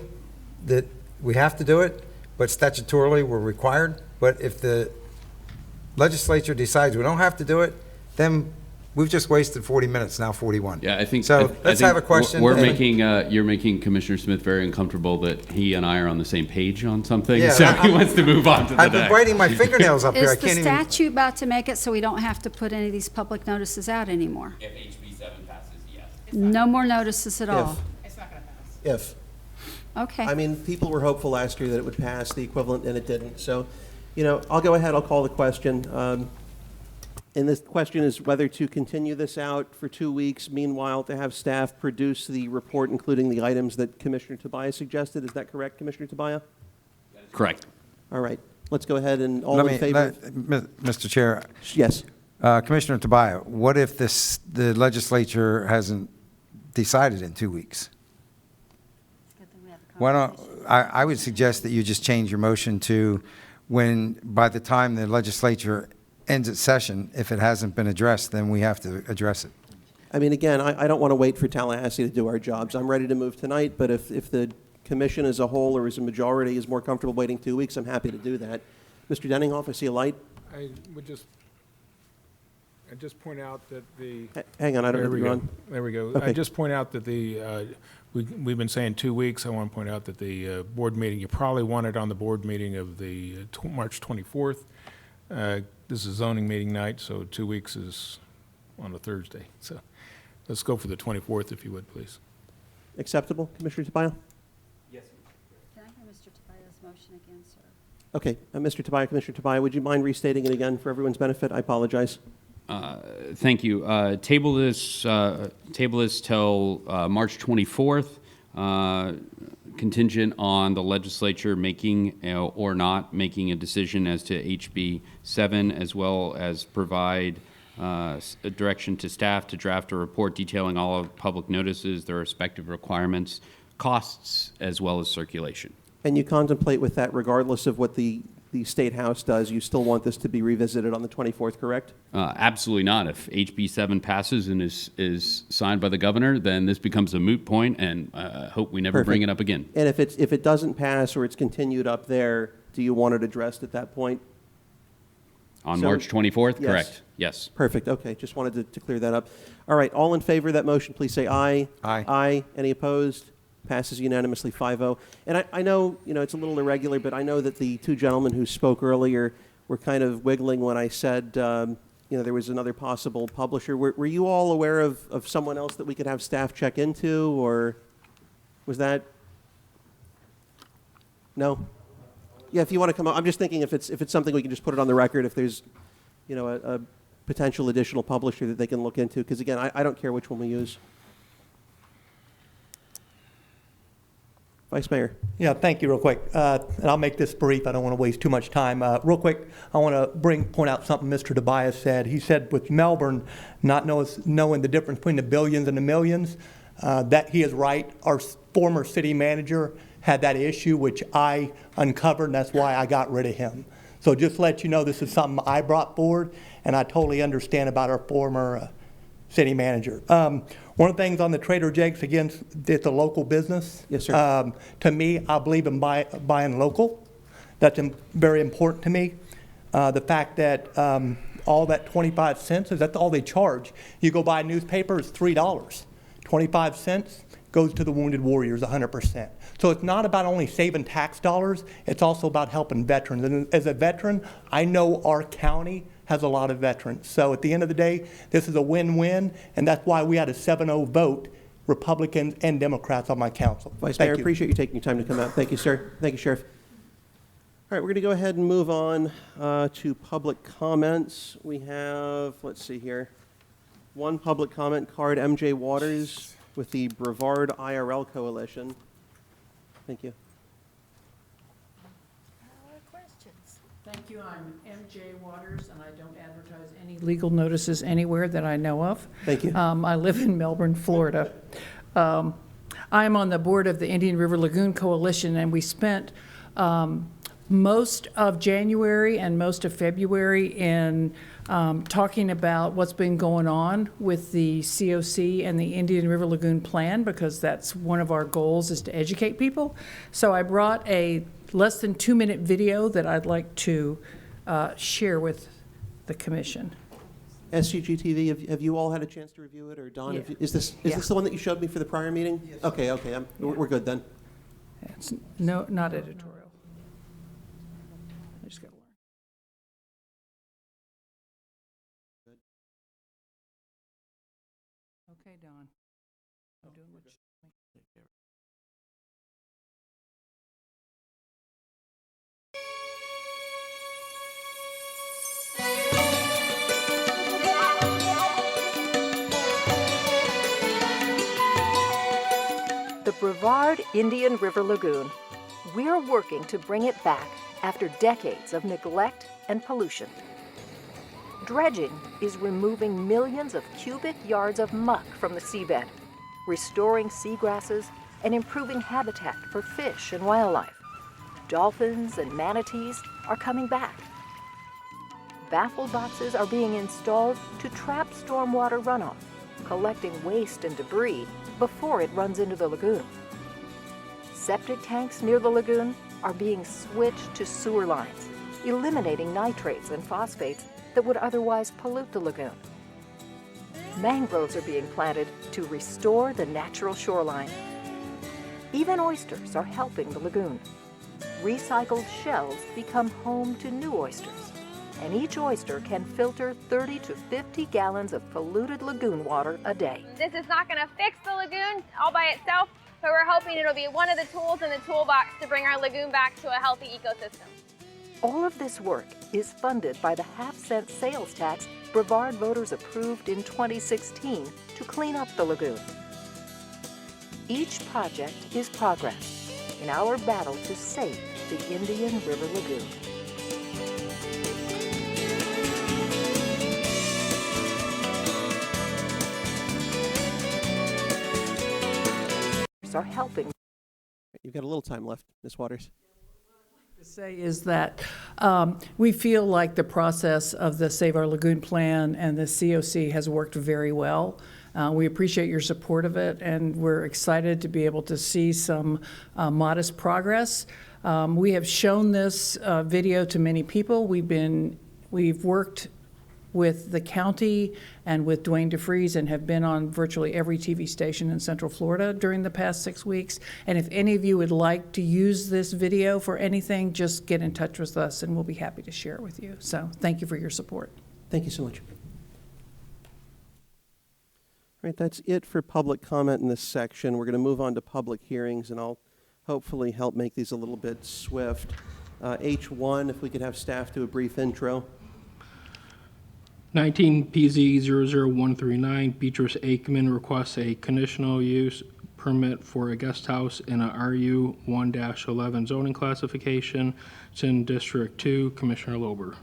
that we have to do it, but statutorily we're required. But if the legislature decides we don't have to do it, then we've just wasted 40 minutes, now 41. yeah, I think So I let's think have a question. We're and- making you're making Commissioner Smith very uncomfortable that he and I are on the same page on something. Yeah, so he I'm- wants to move on to the I've been next. biting my fingernails up here. I Is the can't even. statute about to make it so we don't have to put any of these public notices out anymore? If HB 7 passes, yes. No more notices at all? If. Okay. I mean, people were hopeful last year that it would pass the equivalent, and it didn't. So, I'll go ahead, I'll call the question. And this question is whether to continue this out for 2 weeks, meanwhile to have staff produce the report, including the items that Commissioner Tobias suggested. Is that correct, Commissioner Tobias? Correct. All right, let's go ahead and all Let in me, favor? Mr. Chair, Yes. Commissioner Tobias, what if the legislature hasn't decided in 2 weeks? Why don't, I would suggest that you just change your motion to when, by the time the legislature ends its session, if it hasn't been addressed, then we have to address it. I mean, again, I don't want to wait for Tallahassee to do our jobs. I'm ready to move tonight, but if the commission as a whole or as a majority is more comfortable waiting 2 weeks, I'm happy to do that. Mr. Denninghoff, I see a light. I would just point out that the. Hang on, I don't There know if we you're go. on. There we go. Okay. I just point out that we've been saying 2 weeks. I want to point out that the board meeting, you probably want it on the board meeting of the March 24th. This is zoning meeting night, so 2 weeks is on a Thursday. So let's go for the 24th, if you would, please. Acceptable, Commissioner Tobias? Can I hear Mr. Tobias' motion again, sir? Okay, Mr. Tobias, Commissioner Tobias, would you mind restating it again for everyone's benefit? I apologize. Thank you. Table this till March 24th, contingent on the legislature making or not making a decision as to HB 7, as well as provide a direction to staff to draft a report detailing all of public notices, their respective requirements, costs, as well as circulation. And you contemplate with that, regardless of what the State House does, you still want this to be revisited on the 24th, correct? Absolutely not. If HB 7 passes and is signed by the governor, then this becomes a moot point, and hope we never bring it up again. And if it doesn't pass or it's continued up there, do you want it addressed at that point? On So- March 24th? Yes. Correct. Yes. Perfect, okay, just wanted to clear that up. All right, all in favor of that motion, please say aye. Aye. Aye. Any opposed? Passes unanimously 5-0. And I know, it's a little irregular, but I know that the two gentlemen who spoke earlier were kind of wiggling when I said, there was another possible publisher. Were you all aware of someone else that we could have staff check into, or was that? No? Yeah, if you want to come up, I'm just thinking if it's something we can just put it on the record, if there's, a potential additional publisher that they can look into, because again, I don't care which one we use. Vice Mayor. Yeah, thank you real quick. And I'll make this brief. I don't want to waste too much time. Real quick, I want to point out something Mr. Tobias said. He said with Melbourne not knowing the difference between the billions and the millions, that he is right. Our former city manager had that issue, which I uncovered, and that's why I got rid of him. So just to let you know, this is something I brought forward, and I totally understand about our former city manager. One of the things on the Trader Jake's, again, it's a local business. Yes, sir. To me, I believe in buying local. That's very important to me. The fact that all that 25 cents, that's all they charge. You go buy a newspaper, it's $3. 25 cents goes to the Wounded Warriors 100%. So it's not about only saving tax dollars, it's also about helping veterans. And as a veteran, I know our county has a lot of veterans. So at the end of the day, this is a win-win, and that's why we had a 7-0 vote Republicans and Democrats on my council. Vice Thank Mayor, you. appreciate you taking your time to come out. Thank you, sir. Thank you, Sheriff. All right, we're going to go ahead and move on to public comments. We have, let's see here, one public comment card, MJ Waters with the Brevard IRL Coalition. Thank you. Thank you. I'm MJ Waters, and I don't advertise any legal notices anywhere that I know of. Thank you. I live in Melbourne, Florida. I'm on the board of the Indian River Lagoon Coalition, and we spent most of January and most of February in talking about what's been going on with the COC and the Indian River Lagoon Plan, because that's one of our goals, is to educate people. So I brought a less than 2-minute video that I'd like to share with the commission. SCGTV, have you all had a chance to review it, or Don? Yeah. Is this the one that you showed me for the prior meeting? Yes. Okay, we're good then. It's not editorial. I just got to learn. Okay, Don. I'm doing what you take care of. The Brevard Indian River Lagoon. We're working to bring it back after decades of neglect and pollution. Dredging is removing millions of cubic yards of muck from the seabed, restoring seagrasses, and improving habitat for fish and wildlife. Dolphins and manatees are coming back. Baffle boxes are being installed to trap stormwater runoff, collecting waste and debris before it runs into the lagoon. Septic tanks near the lagoon are being switched to sewer lines, eliminating nitrates and phosphates that would otherwise pollute the lagoon. Mangroves are being planted to restore the natural shoreline. Even oysters are helping the lagoon. Recycled shells become home to new oysters, and each oyster can filter 30 to 50 gallons of polluted lagoon water a day. This is not going to fix the lagoon all by itself, but we're hoping it'll be one of the tools in the toolbox to bring our lagoon back to a healthy ecosystem. All of this work is funded by the half-cent sales tax Brevard voters approved in 2016 to clean up the lagoon. Each project is progress in our battle to save the Indian River Lagoon. Are helping. You've got a little time left, Ms. Waters. To say is that we feel like the process of the Save Our Lagoon Plan and the COC has worked very well. We appreciate your support of it, and we're excited to be able to see some modest progress. We have shown this video to many people. We've worked with the county and with Dwayne DeFries and have been on virtually every TV station in Central Florida during the past 6 weeks. And if any of you would like to use this video for anything, just get in touch with us and we'll be happy to share it with you. So thank you for your support. Thank you so much. All right, that's it for public comment in this section. We're going to move on to public hearings, and I'll hopefully help make these a little bit swift. H1, if we could have staff do a brief intro. 19 PZ 00139, Beatrice Aikman requests a conditional use permit for a guest house in a RU 1-11 zoning classification. It's in District 2, Commissioner Lober.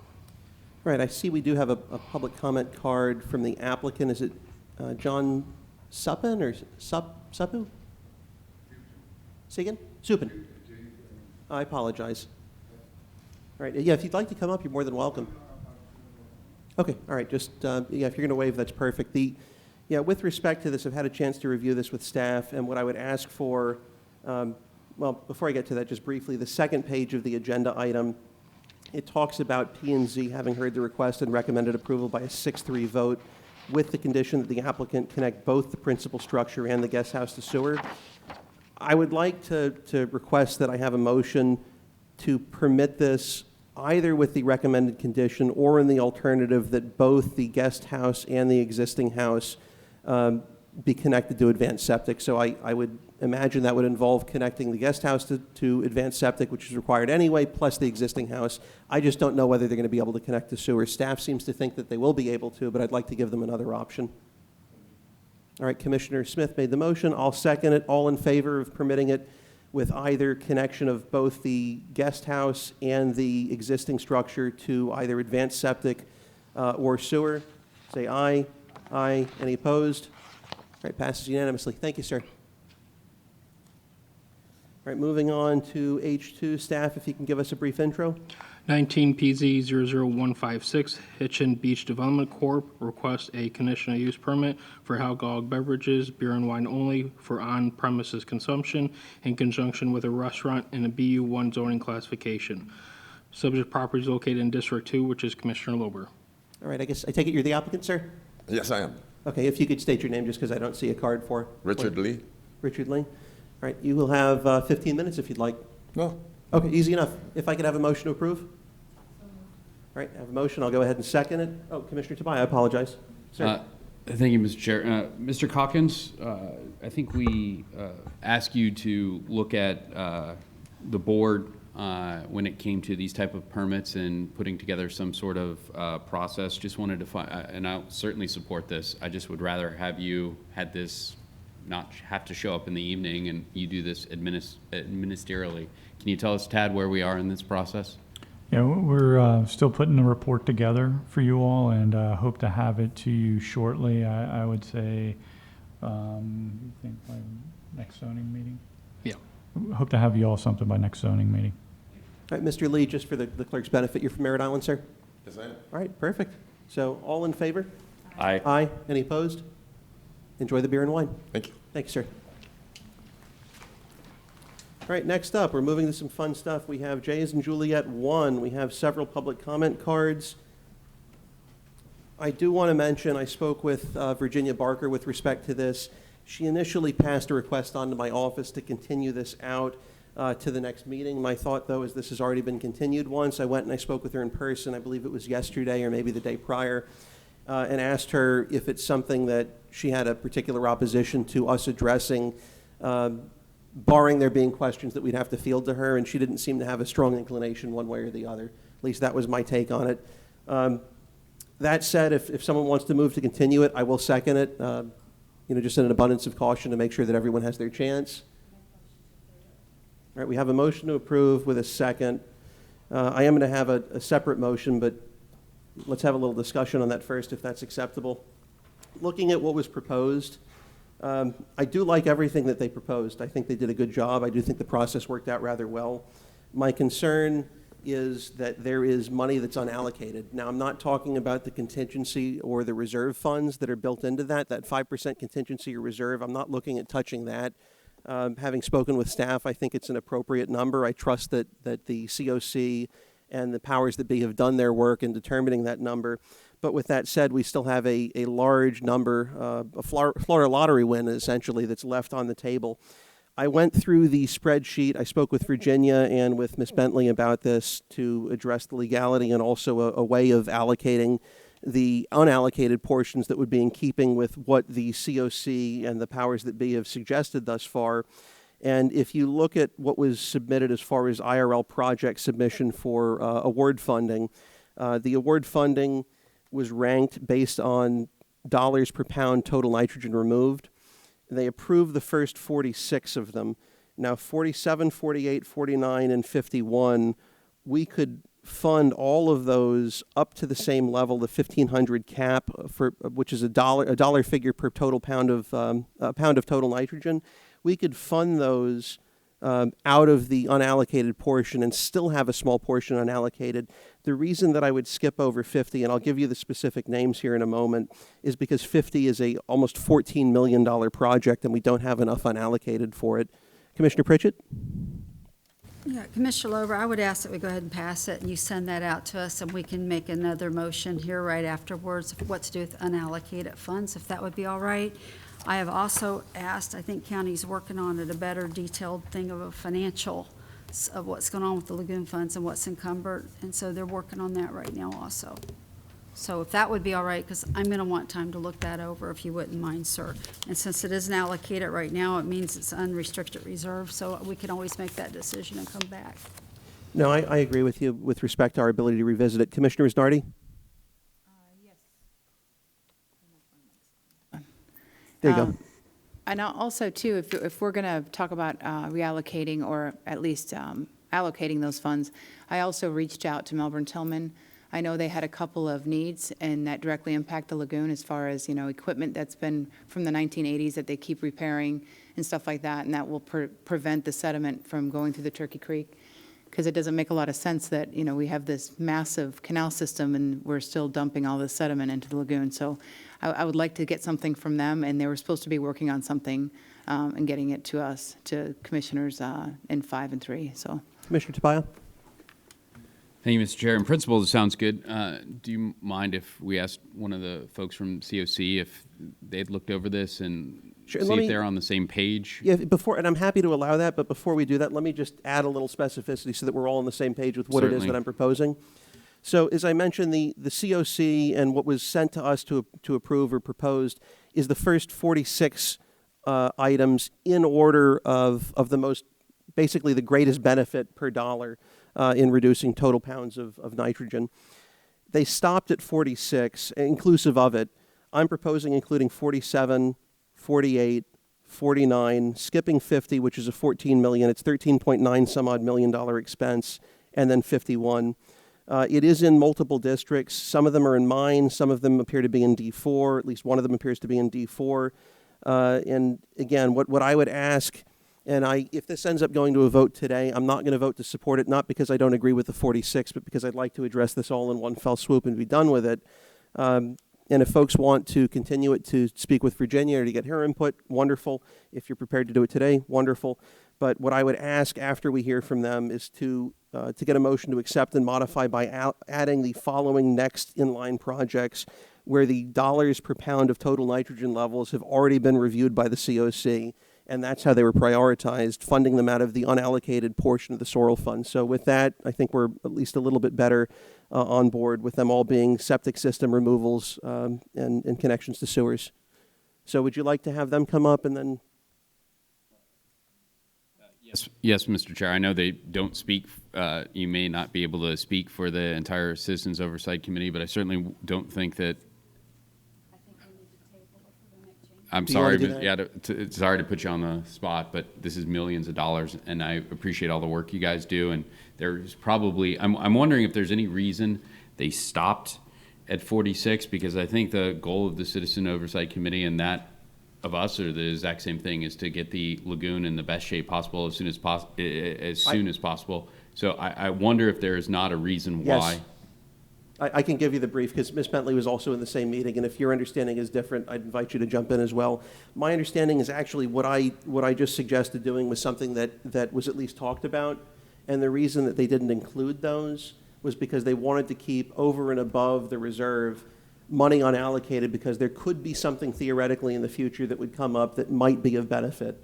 Right, I see we do have a public comment card from the applicant. Is it John Suppin or Suppu? Say again? Supin. I apologize. All right, yeah, if you'd like to come up, you're more than welcome. Okay, all right, just, yeah, if you're going to waive, that's perfect. Yeah, with respect to this, I've had a chance to review this with staff, and what I would ask for, well, before I get to that, just briefly, the second page of the agenda item, it talks about P&Z having heard the request and recommended approval by a 6-3 vote with the condition that the applicant connect both the principal structure and the guest house to sewer. I would like to request that I have a motion to permit this either with the recommended condition or in the alternative that both the guest house and the existing house be connected to advanced septic. So I would imagine that would involve connecting the guest house to advanced septic, which is required anyway, plus the existing house. I just don't know whether they're going to be able to connect to sewer. Staff seems to think that they will be able to, but I'd like to give them another option. All right, Commissioner Smith made the motion. I'll second it. All in favor of permitting it with either connection of both the guest house and the existing structure to either advanced septic or sewer, say aye. Aye. Any opposed? All right, passes unanimously. Thank you, sir. All right, moving on to H2. Staff, if you can give us a brief intro. 19 PZ 00156, Hitchin Beach Development Corp. requests a conditional use permit for alcoholic beverages, beer and wine only, for on-premises consumption in conjunction with a restaurant in a BU1 zoning classification. Subject property is located in District 2, which is Commissioner Lober. All right, I take it you're the applicant, sir? Yes, I am. Okay, if you could state your name just because I don't see a card for. Richard Lee. Richard Lee. All right, you will have 15 minutes if you'd like. No. Okay, easy enough. If I could have a motion to approve? All right, I have a motion. I'll go ahead and second it. Oh, Commissioner Tobias, I apologize. Sir. Thank you, Mr. Chair. Mr. Calkins, I think we asked you to look at the board when it came to these type of permits and putting together some sort of process. Just wanted to find, and I'll certainly support this. I just would rather have you had this not have to show up in the evening and you do this ministerially. Can you tell us, Tad, where we are in this process? Yeah, we're still putting the report together for you all and hope to have it to you shortly. I would say, you think by next zoning meeting? Yeah. Hope to have you all something by next zoning meeting. All right, Mr. Lee, just for the clerk's benefit, you're from Merritt Island, sir? Yes, I am. All right, perfect. So all in favor? Aye. Aye. Any opposed? Enjoy the beer and wine. Thank you. Thank you, sir. All right, next up, we're moving to some fun stuff. We have Jays and Juliet 1. We have several public comment cards. I do want to mention, I spoke with Virginia Barker with respect to this. She initially passed a request on to my office to continue this out to the next meeting. My thought, though, is this has already been continued once. I went and I spoke with her in person. I believe it was yesterday or maybe the day prior, and asked her if it's something that she had a particular opposition to us addressing, barring there being questions that we'd have to field to her, and she didn't seem to have a strong inclination one way or the other. At least that was my take on it. That said, if someone wants to move to continue it, I will second it, just in an abundance of caution to make sure that everyone has their chance. All right, we have a motion to approve with a second. I am going to have a separate motion, but let's have a little discussion on that first, if that's acceptable. Looking at what was proposed, I do like everything that they proposed. I think they did a good job. I do think the process worked out rather well. My concern is that there is money that's unallocated. Now, I'm not talking about the contingency or the reserve funds that are built into that 5% contingency or reserve. I'm not looking at touching that. Having spoken with staff, I think it's an appropriate number. I trust that the COC and the powers that be have done their work in determining that number. But with that said, we still have a large number, a Florida lottery win, essentially, that's left on the table. I went through the spreadsheet. I spoke with Virginia and with Ms. Bentley about this to address the legality and also a way of allocating the unallocated portions that would be in keeping with what the COC and the powers that be have suggested thus far. And if you look at what was submitted as far as IRL project submission for award funding, the award funding was ranked based on dollars per pound total nitrogen removed. They approved the first 46 of them. Now, 47, 48, 49, and 51, we could fund all of those up to the same level, the 1,500 cap, which is a dollar figure per total pound of total nitrogen. We could fund those out of the unallocated portion and still have a small portion unallocated. The reason that I would skip over 50, and I'll give you the specific names here in a moment, is because 50 is a almost $14 million project and we don't have enough unallocated for it. Commissioner Pritchett? Yeah, Commissioner Lober, I would ask that we go ahead and pass it and you send that out to us and we can make another motion here right afterwards of what to do with unallocated funds, if that would be all right. I have also asked, I think county's working on it, a better detailed thing of a financial of what's going on with the lagoon funds and what's encumbered, and so they're working on that right now also. So if that would be all right, because I'm going to want time to look that over, if you wouldn't mind, sir. And since it isn't allocated right now, it means it's unrestricted reserve, so we can always make that decision and come back. No, I agree with you with respect to our ability to revisit it. Commissioner Isnardi? There you go. And also, too, if we're going to talk about reallocating or at least allocating those funds, I also reached out to Melbourne Tillman. I know they had a couple of needs, and that directly impact the lagoon as far as, equipment that's been from the 1980s that they keep repairing and stuff like that, and that will prevent the sediment from going through the Turkey Creek. Because it doesn't make a lot of sense that, we have this massive canal system and we're still dumping all this sediment into the lagoon. So I would like to get something from them, and they were supposed to be working on something and getting it to us, to commissioners in 5 and 3, so. Commissioner Tobias? Thank you, Mr. Chair. In principle, this sounds good. Do you mind if we asked one of the folks from COC if they'd looked over this and Sure, see if they're on the same page? Yeah, and I'm happy to allow that, but before we do that, let me just add a little specificity so that we're all on the same page with what it is Certainly. that I'm proposing. So as I mentioned, the COC and what was sent to us to approve or proposed is the first 46 items in order of the most, basically the greatest benefit per dollar in reducing total pounds of nitrogen. They stopped at 46, inclusive of it. I'm proposing including 47, 48, 49, skipping 50, which is a $14 million. It's $13.9 some odd million expense, and then 51. It is in multiple districts. Some of them are in mine. Some of them appear to be in D4. At least one of them appears to be in D4. And again, what I would ask, and if this ends up going to a vote today, I'm not going to vote to support it, not because I don't agree with the 46, but because I'd like to address this all in one fell swoop and be done with it. And if folks want to continue it to speak with Virginia or to get her input, wonderful. If you're prepared to do it today, wonderful. But what I would ask after we hear from them is to get a motion to accept and modify by adding the following next in-line projects where the dollars per pound of total nitrogen levels have already been reviewed by the COC, and that's how they were prioritized, funding them out of the unallocated portion of the Sorrel Fund. So with that, I think we're at least a little bit better on board with them all being septic system removals and connections to sewers. So would you like to have them come up and then? Yes, Mr. Chair. I know they don't speak. You may not be able to speak for the entire Citizens Oversight Committee, but I certainly don't think that. I'm sorry, but sorry to put you on the spot, but this is millions of dollars, and I appreciate all the work you guys do. And there's probably, I'm wondering if there's any reason they stopped at 46, because I think the goal of the Citizen Oversight Committee and that of us are the exact same thing, is to get the lagoon in the best shape possible as soon as possible. So I wonder if there is not a reason why. Yes. I can give you the brief because Ms. Bentley was also in the same meeting, and if your understanding is different, I'd invite you to jump in as well. My understanding is actually what I just suggested doing was something that was at least talked about, and the reason that they didn't include those was because they wanted to keep over and above the reserve money unallocated, because there could be something theoretically in the future that would come up that might be of benefit.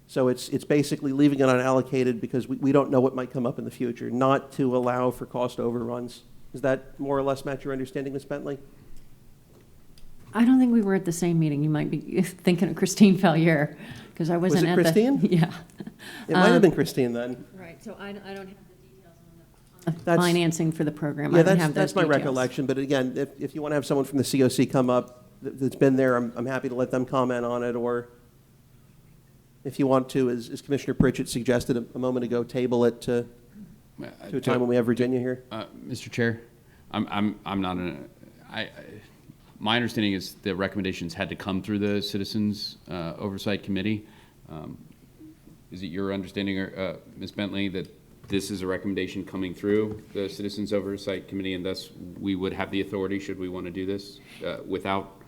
So it's basically leaving it unallocated because we don't know what might come up in the future, not to allow for cost overruns. Does that more or less match your understanding, Ms. Bentley? I don't think we were at the same meeting. You might be thinking of Christine Falliere, because I wasn't at Christine? Yeah. It might have been Christine then. Right, so I don't have the details on the financing for the program. Yeah, I don't have those that's my details. recollection. But again, if you want to have someone from the COC come up that's been there, I'm happy to let them comment on it. Or if you want to, as Commissioner Pritchett suggested a moment ago, table it to a time when we have Virginia here. Mr. Chair, I'm not my understanding is the recommendations had to come through the Citizens Oversight Committee. Is it your understanding, Ms. Bentley, that this is a recommendation coming through the Citizens Oversight Committee, and thus we would have the authority, should we want to do this, without?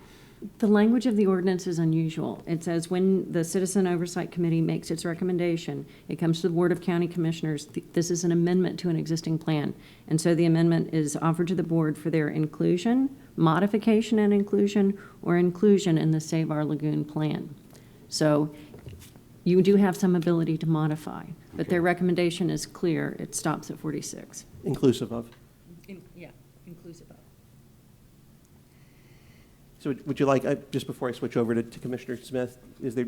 The language of the ordinance is unusual. It says when the Citizen Oversight Committee makes its recommendation, it comes to the Board of County Commissioners. This is an amendment to an existing plan. And so the amendment is offered to the board for their inclusion, modification and inclusion, or inclusion in the Save Our Lagoon plan. So you do have some ability to modify, but their recommendation is clear. It stops at 46. Inclusive of? Yeah, inclusive of. So would you like, just before I switch over to Commissioner Smith,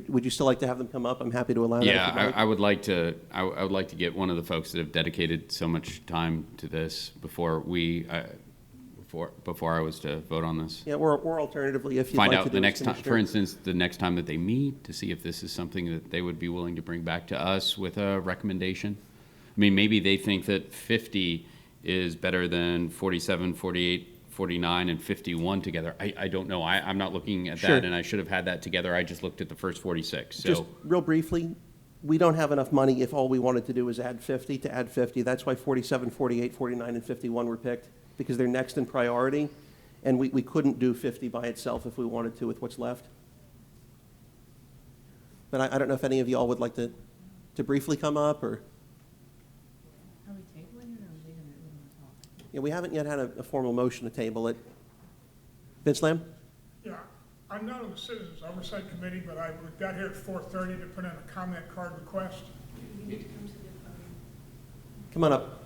would you still like to have them come up? I'm happy to allow that. Yeah, I would like to. I would like to get one of the folks that have dedicated so much time to this before before I was to vote on this. Yeah, or alternatively, if you'd find like out to the do next as time, for Commissioner. instance, the next time that they meet, to see if this is something that they would be willing to bring back to us with a recommendation. I mean, maybe they think that 50 is better than 47, 48, 49, and 51 together. I don't know. I'm not looking at Sure. that, and I should have had that together. I just looked at the first 46. So. Just real briefly, we don't have enough money if all we wanted to do is add 50 to add 50. That's why 47, 48, 49, and 51 were picked, because they're next in priority, and we couldn't do 50 by itself if we wanted to with what's left. But I don't know if any of y'all would like to briefly come up, or? Are we tabling it, or are they going to talk? Yeah, we haven't yet had a formal motion to table it. Vince Lamb? Yeah, I'm not on the Citizens Oversight Committee, but I got here at 4:30 to put in a comment card request. Come on up.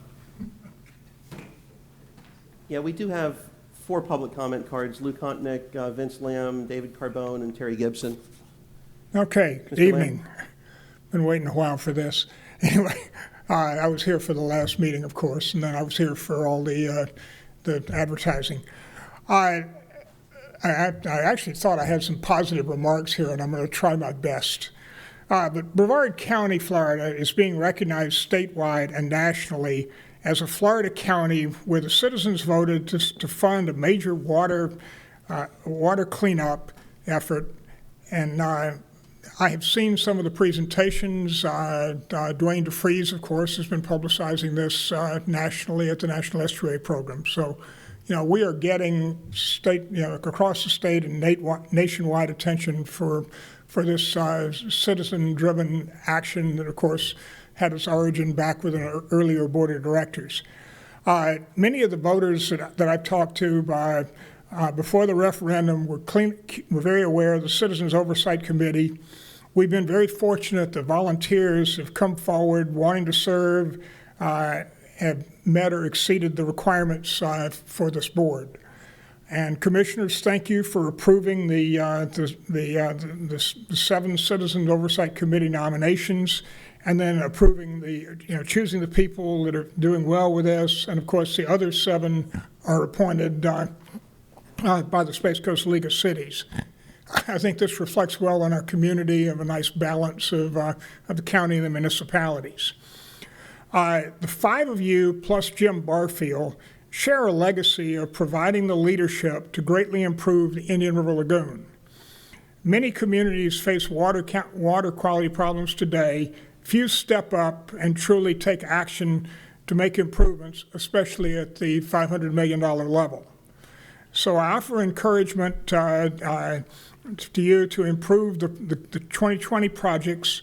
Yeah, we do have 4 public comment cards: Lou Kontnick, Vince Lamb, David Carbone, and Terry Gibson. Okay, good Mr. evening. Been waiting a while for this. Anyway, I was here for the last meeting, of course, and then I was here for all the advertising. I actually thought I had some positive remarks here, and I'm going to try my best. But Brevard County, Florida, is being recognized statewide and nationally as a Florida county where the citizens voted to fund a major water cleanup effort. And I have seen some of the presentations. Dwayne DeFries, of course, has been publicizing this nationally at the National Estuary Program. So, we are getting across the state and nationwide attention for this citizen-driven action that, of course, had its origin back with an earlier board of directors. Many of the voters that I've talked to before the referendum were very aware of the Citizens Oversight Committee. We've been very fortunate that volunteers have come forward wanting to serve, have met or exceeded the requirements for this board. And commissioners, thank you for approving the 7 Citizens Oversight Committee nominations, and then approving choosing the people that are doing well with this. And of course, the other 7 are appointed by the Space Coast League of Cities. I think this reflects well on our community of a nice balance of the county and the municipalities. The 5 of you, plus Jim Barfield, share a legacy of providing the leadership to greatly improve the Indian River Lagoon. Many communities face water quality problems today. Few step up and truly take action to make improvements, especially at the $500 million level. So I offer encouragement to you to improve the 2020 projects.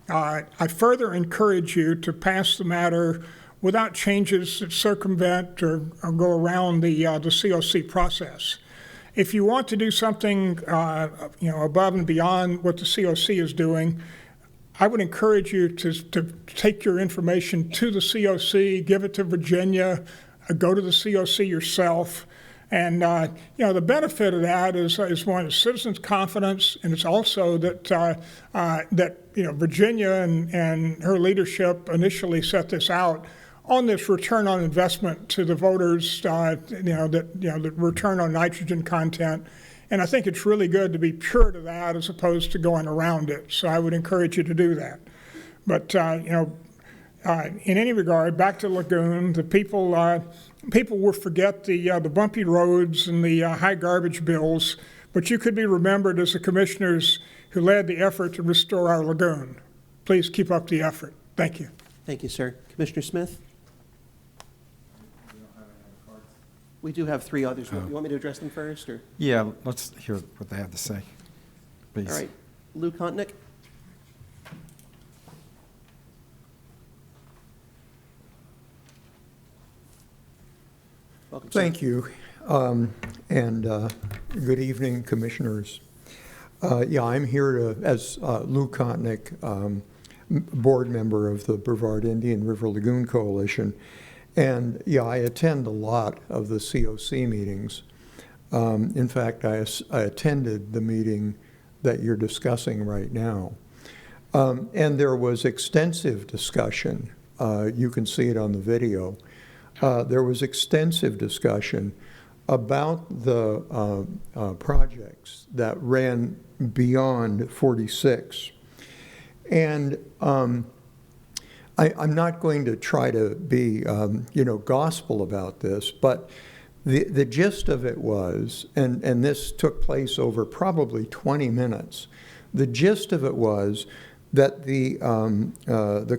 I further encourage you to pass the matter without changes that circumvent or go around the COC process. If you want to do something above and beyond what the COC is doing, I would encourage you to take your information to the COC, give it to Virginia, go to the COC yourself. And, the benefit of that is one, is citizens' confidence, and it's also that Virginia and her leadership initially set this out on this return on investment to the voters, the return on nitrogen content. And I think it's really good to be pure to that as opposed to going around it. So I would encourage you to do that. But, in any regard, back to Lagoon, the people will forget the bumpy roads and the high garbage bills, but you could be remembered as the commissioners who led the effort to restore our lagoon. Please keep up the effort. Thank you. Thank you, sir. Commissioner Smith? We do have 3 others. You want me to address them first, or? Yeah, let's hear what they have to say, please. All right. Lou Kontnick? Welcome, sir. Thank you, and good evening, commissioners. I'm here as Lou Kontnick, board member of the Brevard Indian River Lagoon Coalition, and I attend a lot of the COC meetings. In fact, I attended the meeting that you're discussing right now. And there was extensive discussion. You can see it on the video. There was extensive discussion about the projects that ran beyond 46. And I'm not going to try to be, gospel about this, but the gist of it was, and this took place over probably 20 minutes, the gist of it was that the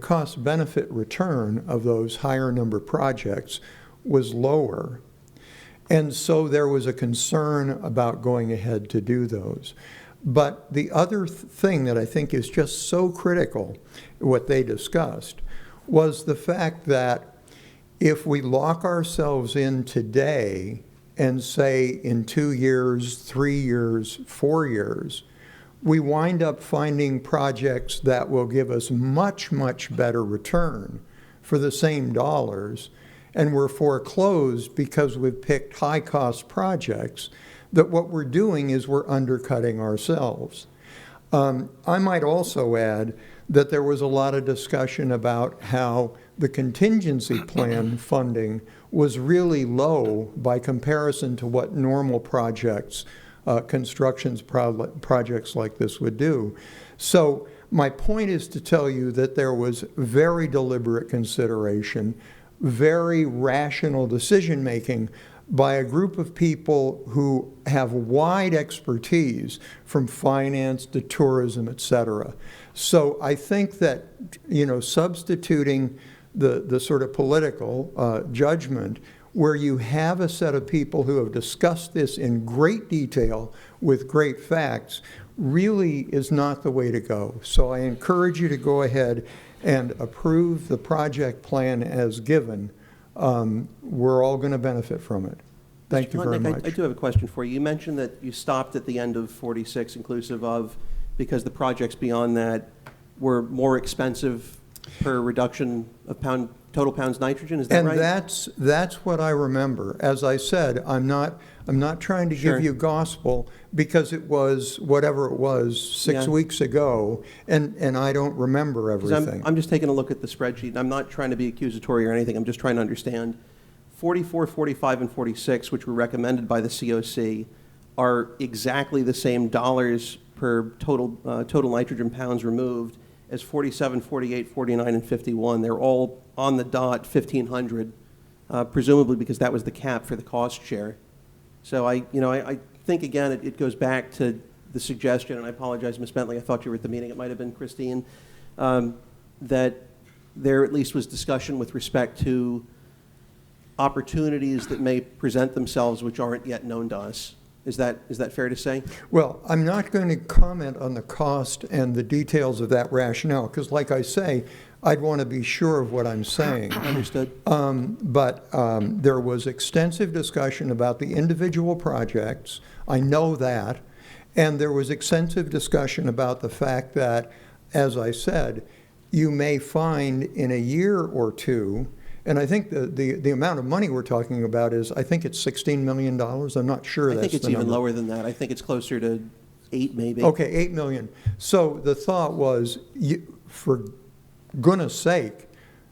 cost-benefit return of those higher number projects was lower. And so there was a concern about going ahead to do those. But the other thing that I think is just so critical, what they discussed, was the fact that if we lock ourselves in today and say in 2 years, 3 years, 4 years, we wind up finding projects that will give us much, much better return for the same dollars, and we're foreclosed because we've picked high-cost projects, that what we're doing is we're undercutting ourselves. I might also add that there was a lot of discussion about how the contingency plan funding was really low by comparison to what normal projects, projects like this would do. So my point is to tell you that there was very deliberate consideration, very rational decision-making by a group of people who have wide expertise from finance to tourism, et cetera. So I think that, substituting the sort of political judgment where you have a set of people who have discussed this in great detail with great facts really is not the way to go. So I encourage you to go ahead and approve the project plan as given. We're all going to benefit from it. Thank you very much. I do have a question for you. You mentioned that you stopped at the end of 46 inclusive of, because the projects beyond that were more expensive per reduction of total pounds nitrogen. Is that right? And that's what I remember. As I said, I'm not trying to give you gospel, because it was whatever it was 6 weeks ago, and I don't remember everything. I'm just taking a look at the spreadsheet, and I'm not trying to be accusatory or anything. I'm just trying to understand. 44, 45, and 46, which were recommended by the COC, are exactly the same dollars per total nitrogen pounds removed as 47, 48, 49, and 51. They're all on the dot 1,500, presumably because that was the cap for the cost share. So I think, again, it goes back to the suggestion, and I apologize, Ms. Bentley, I thought you were at the meeting, it might have been Christine, that there at least was discussion with respect to opportunities that may present themselves which aren't yet known to us. Is that fair to say? Well, I'm not going to comment on the cost and the details of that rationale, because like I say, I'd want to be sure of what I'm saying. Understood. But there was extensive discussion about the individual projects. I know that. And there was extensive discussion about the fact that, as I said, you may find in a year or two, and I think the amount of money we're talking about is, I think it's $16 million. I'm not sure that's the number. I think it's even lower than that. I think it's closer to 8 maybe. Okay, $8 million. So the thought was, for goodness sake,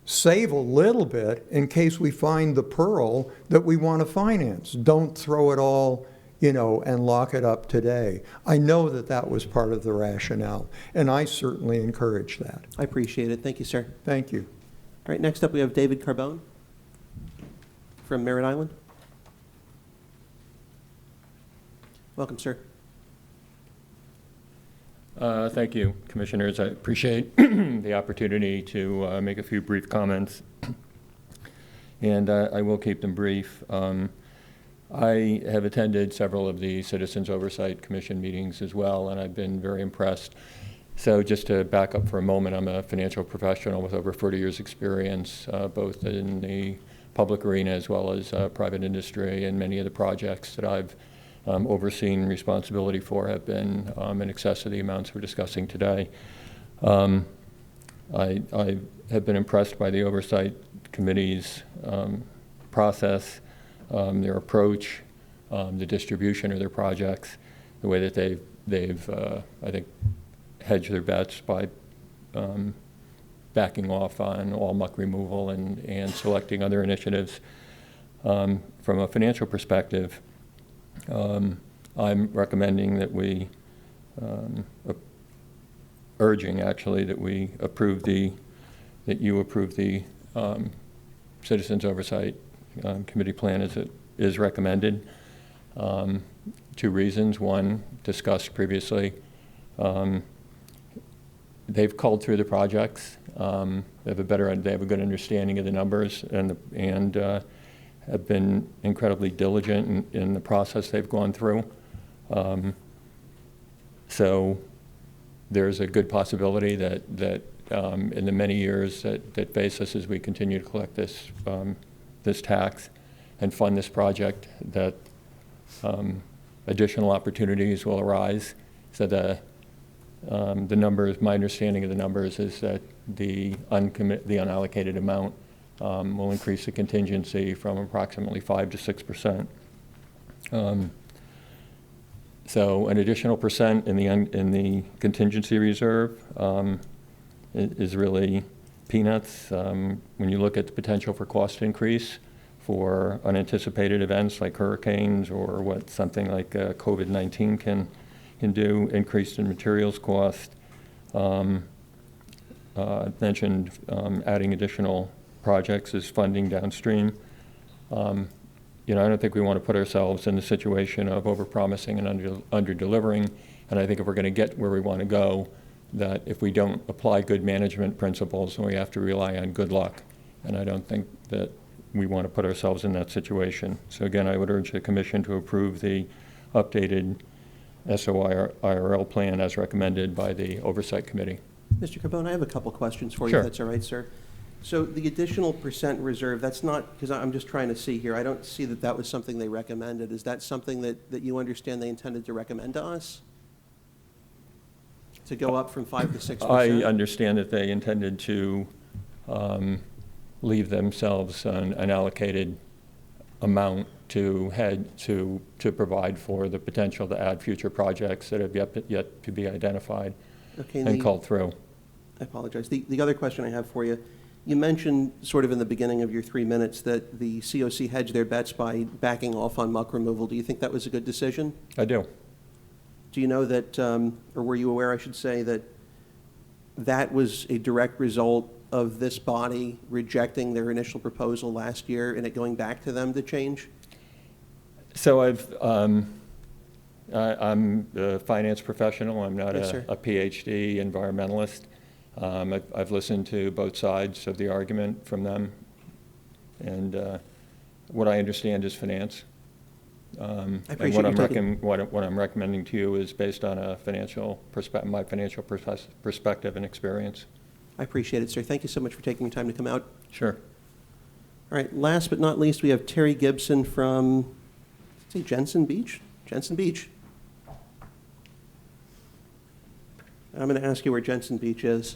save a little bit in case we find the pearl that we want to finance. Don't throw it all, and lock it up today. I know that was part of the rationale, and I certainly encourage that. I appreciate it. Thank you, sir. Thank you. All right, next up we have David Carbone from Merritt Island. Welcome, sir. Thank you, Commissioners. I appreciate the opportunity to make a few brief comments, and I will keep them brief. I have attended several of the Citizens Oversight Commission meetings as well, and I've been very impressed. So just to back up for a moment, I'm a financial professional with over 40 years' experience, both in the public arena as well as private industry, and many of the projects that I've overseen responsibility for have been in excess of the amounts we're discussing today. I have been impressed by the Oversight Committee's process, their approach, the distribution of their projects, the way that they've I think, hedged their bets by backing off on all muck removal and selecting other initiatives. From a financial perspective, I'm recommending that we, urging actually that we approve that you approve the Citizens Oversight Committee plan as it is recommended. 2 reasons. One, discussed previously. They've culled through the projects. They have a good understanding of the numbers and have been incredibly diligent in the process they've gone through. So there's a good possibility that in the many years that face us as we continue to collect this tax and fund this project, that additional opportunities will arise. So the numbers, my understanding of the numbers is that the unallocated amount will increase the contingency from approximately 5 to 6%. So an additional percent in the contingency reserve is really peanuts. When you look at the potential for cost increase for unanticipated events like hurricanes or what something like COVID-19 can do, increase in materials cost. Mentioned adding additional projects as funding downstream. I don't think we want to put ourselves in the situation of overpromising and under-delivering. And I think if we're going to get where we want to go, that if we don't apply good management principles, then we have to rely on good luck. And I don't think that we want to put ourselves in that situation. So again, I would urge the Commission to approve the updated SOIRL plan as recommended by the Oversight Committee. Mr. Carbone, I have a couple questions for you, Sure. if that's all right, sir. So the additional percent reserve, that's not, because I'm just trying to see here, I don't see that was something they recommended. Is that something that you understand they intended to recommend to us? To go up from 5 to 6%? I understand that they intended to leave themselves an allocated amount to provide for the potential to add future projects that have yet to be identified and called through. I apologize. The other question I have for you, you mentioned sort of in the beginning of your 3 minutes that the COC hedged their bets by backing off on muck removal. Do you think that was a good decision? I do. Do you know that, or were you aware, I should say, that that was a direct result of this body rejecting their initial proposal last year and it going back to them to change? So I'm a finance professional. I'm not Yes, a PhD environmentalist. I've listened to both sides of the argument from them, and what I understand is finance. And what I'm recommending to you is based on a my financial perspective and experience. I appreciate it, sir. Thank you so much for taking the time to come out. Sure. All right, last but not least, we have Terry Gibson from, let's see, Jensen Beach? Jensen Beach. I'm going to ask you where Jensen Beach is.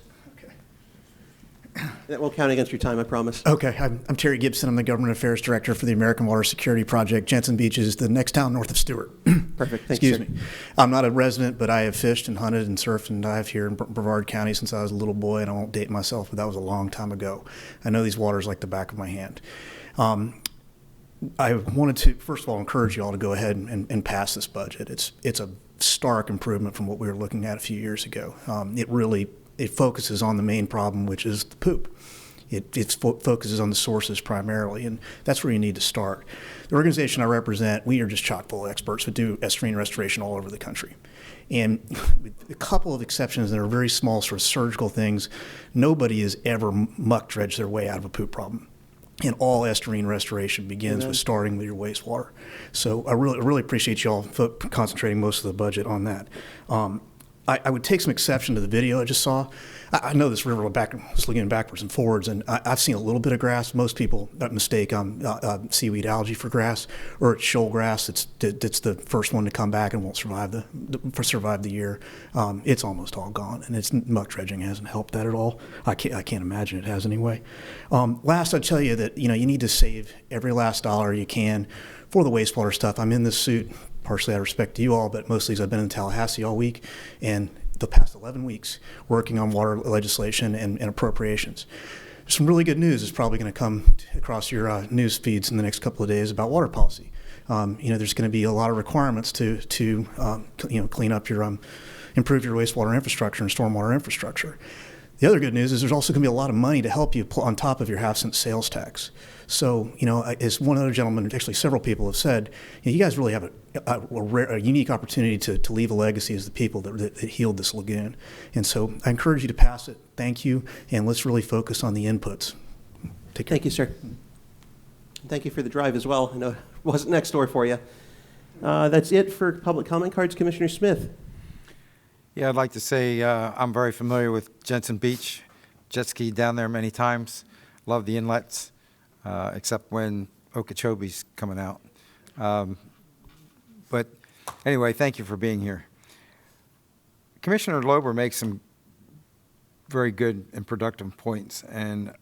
That will count against your time, I promise. Okay, I'm Terry Gibson. I'm the Government Affairs Director for the American Water Security Project. Jensen Beach is the next town north of Stewart. Perfect, thank you, Excuse me. I'm not a resident, but I have fished and hunted and surfed and dived here in Brevard County since I was a little boy, and I won't date myself, but that was a long time ago. I know these waters like the back of my hand. I wanted to, first of all, encourage you all to go ahead and pass this budget. It's a stark improvement from what we were looking at a few years ago. It focuses on the main problem, which is the poop. It focuses on the sources primarily, and that's where you need to start. The organization I represent, we are just chock full of experts who do estuarine restoration all over the country. And with a couple of exceptions that are very small, sort of surgical things, nobody has ever muck dredged their way out of a poop problem. And all estuarine restoration begins with starting with your wastewater. So I really appreciate you all concentrating most of the budget on that. I would take some exception to the video I just saw. I know this river is looking backwards and forwards, and I've seen a little bit of grass. Most people mistake seaweed algae for grass, or it's shoal grass. It's the first one to come back and won't survive the year. It's almost all gone, and it's muck dredging hasn't helped that at all. I can't imagine it has anyway. Last, I'd tell you that you need to save every last dollar you can for the wastewater stuff. I'm in this suit partially out of respect to you all, but mostly I've been in Tallahassee all week and the past 11 weeks working on water legislation and appropriations. Some really good news is probably going to come across your news feeds in the next couple of days about water policy. There's going to be a lot of requirements to clean up your, improve your wastewater infrastructure and stormwater infrastructure. The other good news is there's also going to be a lot of money to help you on top of your half-cent sales tax. So, as one other gentleman, actually several people have said, you guys really have a unique opportunity to leave a legacy as the people that healed this lagoon. And so I encourage you to pass it. Thank you. And let's really focus on the inputs. Take care. Thank you, sir. Thank you for the drive as well. I know it wasn't next door for you. That's it for public comment cards. Commissioner Smith. Yeah, I'd like to say I'm very familiar with Jensen Beach. Jet skied down there many times. Love the inlets, except when Okeechobee's coming out. But anyway, thank you for being here. Commissioner Lober makes some very good and productive points, and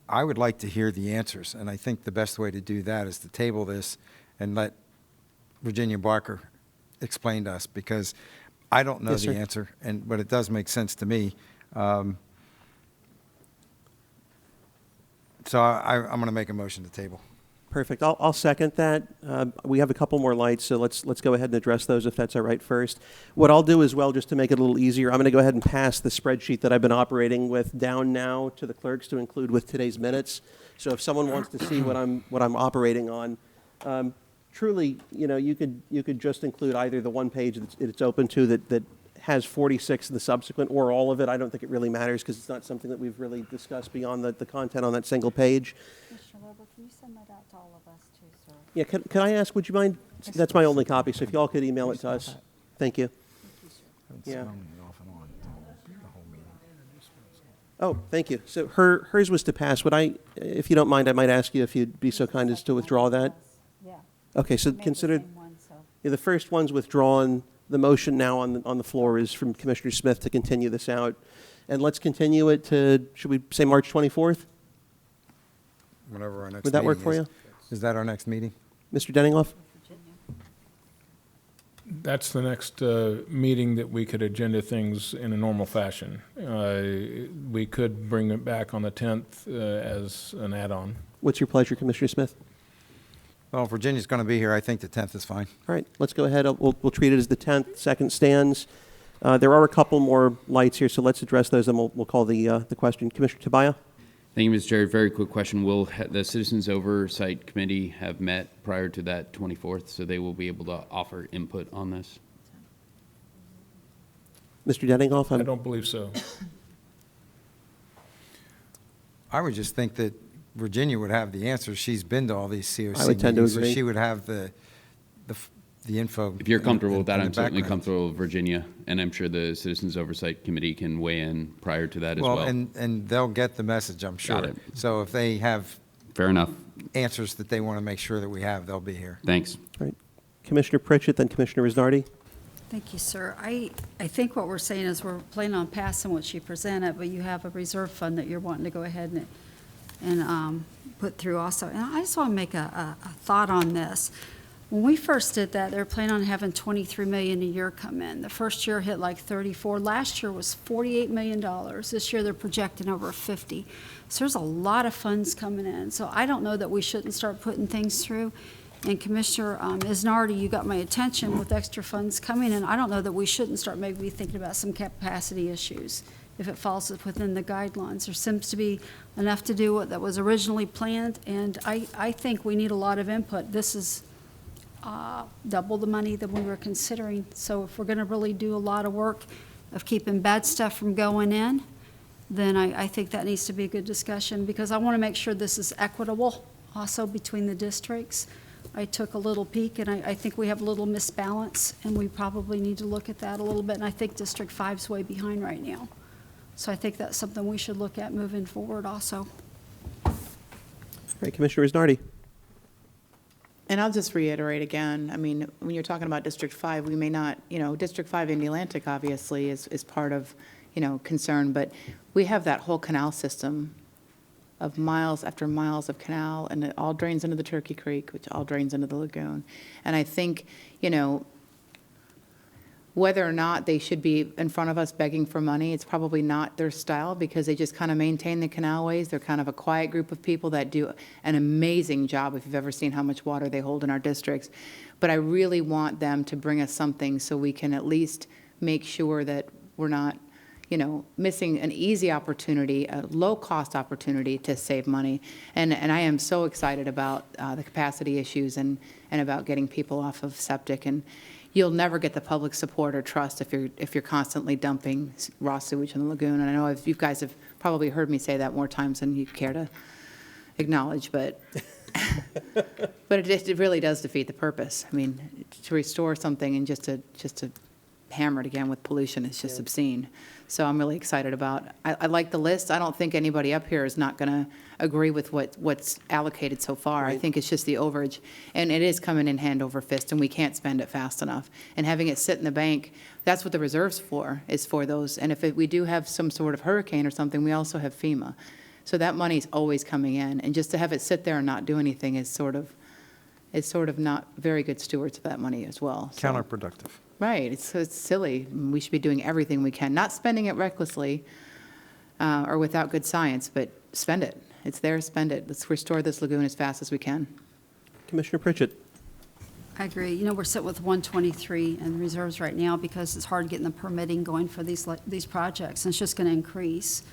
I would like to hear the answers. And I think the best way to do that is to table this and let Virginia Barker explain to us, because I don't know the answer, but it does make sense to me. So I'm going to make a motion to table. Perfect. I'll second that. We have a couple more lights, so let's go ahead and address those if that's all right first. What I'll do as well, just to make it a little easier, I'm going to go ahead and pass the spreadsheet that I've been operating with down now to the clerks to include with today's minutes. So if someone wants to see what I'm operating on, truly, you could just include either the one page that it's open to that has 46 in the subsequent, or all of it. I don't think it really matters because it's not something that we've really discussed beyond the content on that single page. Commissioner Weber, can you send that out to all of us too, sir? Yeah, can I ask, would you mind? That's my only copy, so if y'all could email it to us. Thank you. Yeah. Oh, thank you. So hers was to pass. If you don't mind, I might ask you if you'd be so kind as to withdraw that. Yeah. Okay, so consider the first one's withdrawn. The motion now on the floor is from Commissioner Smith to continue this out. And let's continue it to, should we say March 24th? Whenever our next Would that work meeting for is. you? Is that our next meeting? Mr. Denninghoff? That's the next meeting that we could agenda things in a normal fashion. We could bring it back on the 10th as an add-on. What's your pleasure, Commissioner Smith? Well, if Virginia's going to be here, I think the 10th is fine. All right, let's go ahead. We'll treat it as the 10th. Second stands. There are a couple more lights here, so let's address those, and we'll call the question. Commissioner Tabaya? Thank you, Mr. Chair. Very quick question. Will the Citizens Oversight Committee have met prior to that 24th, so they will be able to offer input on this? Mr. Denninghoff? I don't believe so. I would just think that Virginia would have the answers. She's been to all these COC I would tend to meetings, agree. so she would have the info. If you're comfortable with that, and I'm the certainly background. comfortable with Virginia, and I'm sure the Citizens Oversight Committee can weigh in prior to that as well. And they'll get the message, I'm sure. Got it. So if they have Fair enough. answers that they want to make sure that we have, they'll be here. Thanks. All right. Commissioner Pritchett, then Commissioner Risnardi. Thank you, sir. I think what we're saying is we're planning on passing what she presented, but you have a reserve fund that you're wanting to go ahead and put through also. And I just want to make a thought on this. When we first did that, they were planning on having $23 million a year come in. The first year hit like 34. Last year was $48 million. This year they're projecting over 50. So there's a lot of funds coming in. So I don't know that we shouldn't start putting things through. And Commissioner Isnardi, you got my attention with extra funds coming in. I don't know that we shouldn't start maybe thinking about some capacity issues if it falls within the guidelines. There seems to be enough to do what that was originally planned, and I think we need a lot of input. This is double the money that we were considering. So if we're going to really do a lot of work of keeping bad stuff from going in, then I think that needs to be a good discussion, because I want to make sure this is equitable also between the districts. I took a little peek, and I think we have a little misbalance, and we probably need to look at that a little bit, and I think District 5's way behind right now. So I think that's something we should look at moving forward also. All right, Commissioner Isnardi. And I'll just reiterate again, I mean, when you're talking about District 5, we may not, District 5 in the Atlantic obviously is part of, concern, but we have that whole canal system of miles after miles of canal, and it all drains into the Turkey Creek, which all drains into the lagoon. And I think, whether or not they should be in front of us begging for money, it's probably not their style, because they just kind of maintain the canalways. They're kind of a quiet group of people that do an amazing job, if you've ever seen how much water they hold in our districts. But I really want them to bring us something so we can at least make sure that we're not, missing an easy opportunity, a low-cost opportunity to save money. And I am so excited about the capacity issues and about getting people off of septic. And you'll never get the public support or trust if you're constantly dumping raw sewage in the lagoon. And I know you guys have probably heard me say that more times than you care to acknowledge, but but it really does defeat the purpose. I mean, to restore something and just to hammer it again with pollution is just obscene. So I'm really excited about. I like the list. I don't think anybody up here is not going to agree with what's allocated so far. Right. I think it's just the overage, and it is coming in hand over fist, and we can't spend it fast enough. And having it sit in the bank, that's what the reserve's for, is for those. And if we do have some sort of hurricane or something, we also have FEMA. So that money's always coming in, and just to have it sit there and not do anything is sort of not very good stewards of that money as well. So. Counterproductive. Right, it's silly. We should be doing everything we can, not spending it recklessly or without good science, but spend it. It's there, spend it. Let's restore this lagoon as fast as we can. Commissioner Pritchett. I agree. We're sitting with 123 in reserves right now because it's hard getting the permitting going for these projects, and it's just going to increase.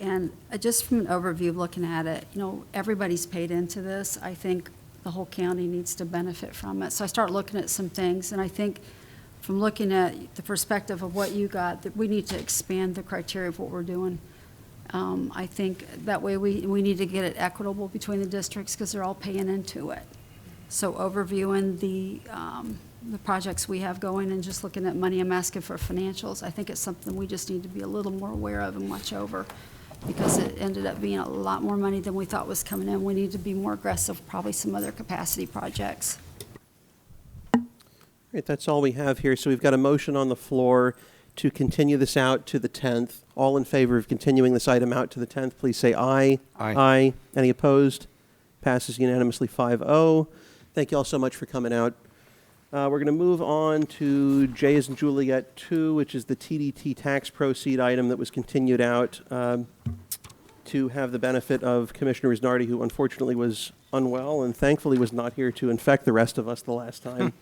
And just from an overview of looking at it, everybody's paid into this. I think the whole county needs to benefit from it. So I start looking at some things, and I think from looking at the perspective of what you got, that we need to expand the criteria of what we're doing. I think that way we need to get it equitable between the districts because they're all paying into it. So overviewing the projects we have going and just looking at money, I'm asking for financials. I think it's something we just need to be a little more aware of and watch over, because it ended up being a lot more money than we thought was coming in. We need to be more aggressive, probably some other capacity projects. All right, that's all we have here. So we've got a motion on the floor to continue this out to the 10th. All in favor of continuing this item out to the 10th, please say aye. Aye. Aye. Any opposed? Passes unanimously 5-0. Thank you all so much for coming out. We're going to move on to J as in Juliet 2, which is the TDT tax proceed item that was continued out to have the benefit of Commissioner Isnardi, who unfortunately was unwell and thankfully was not here to infect the rest of us the last time.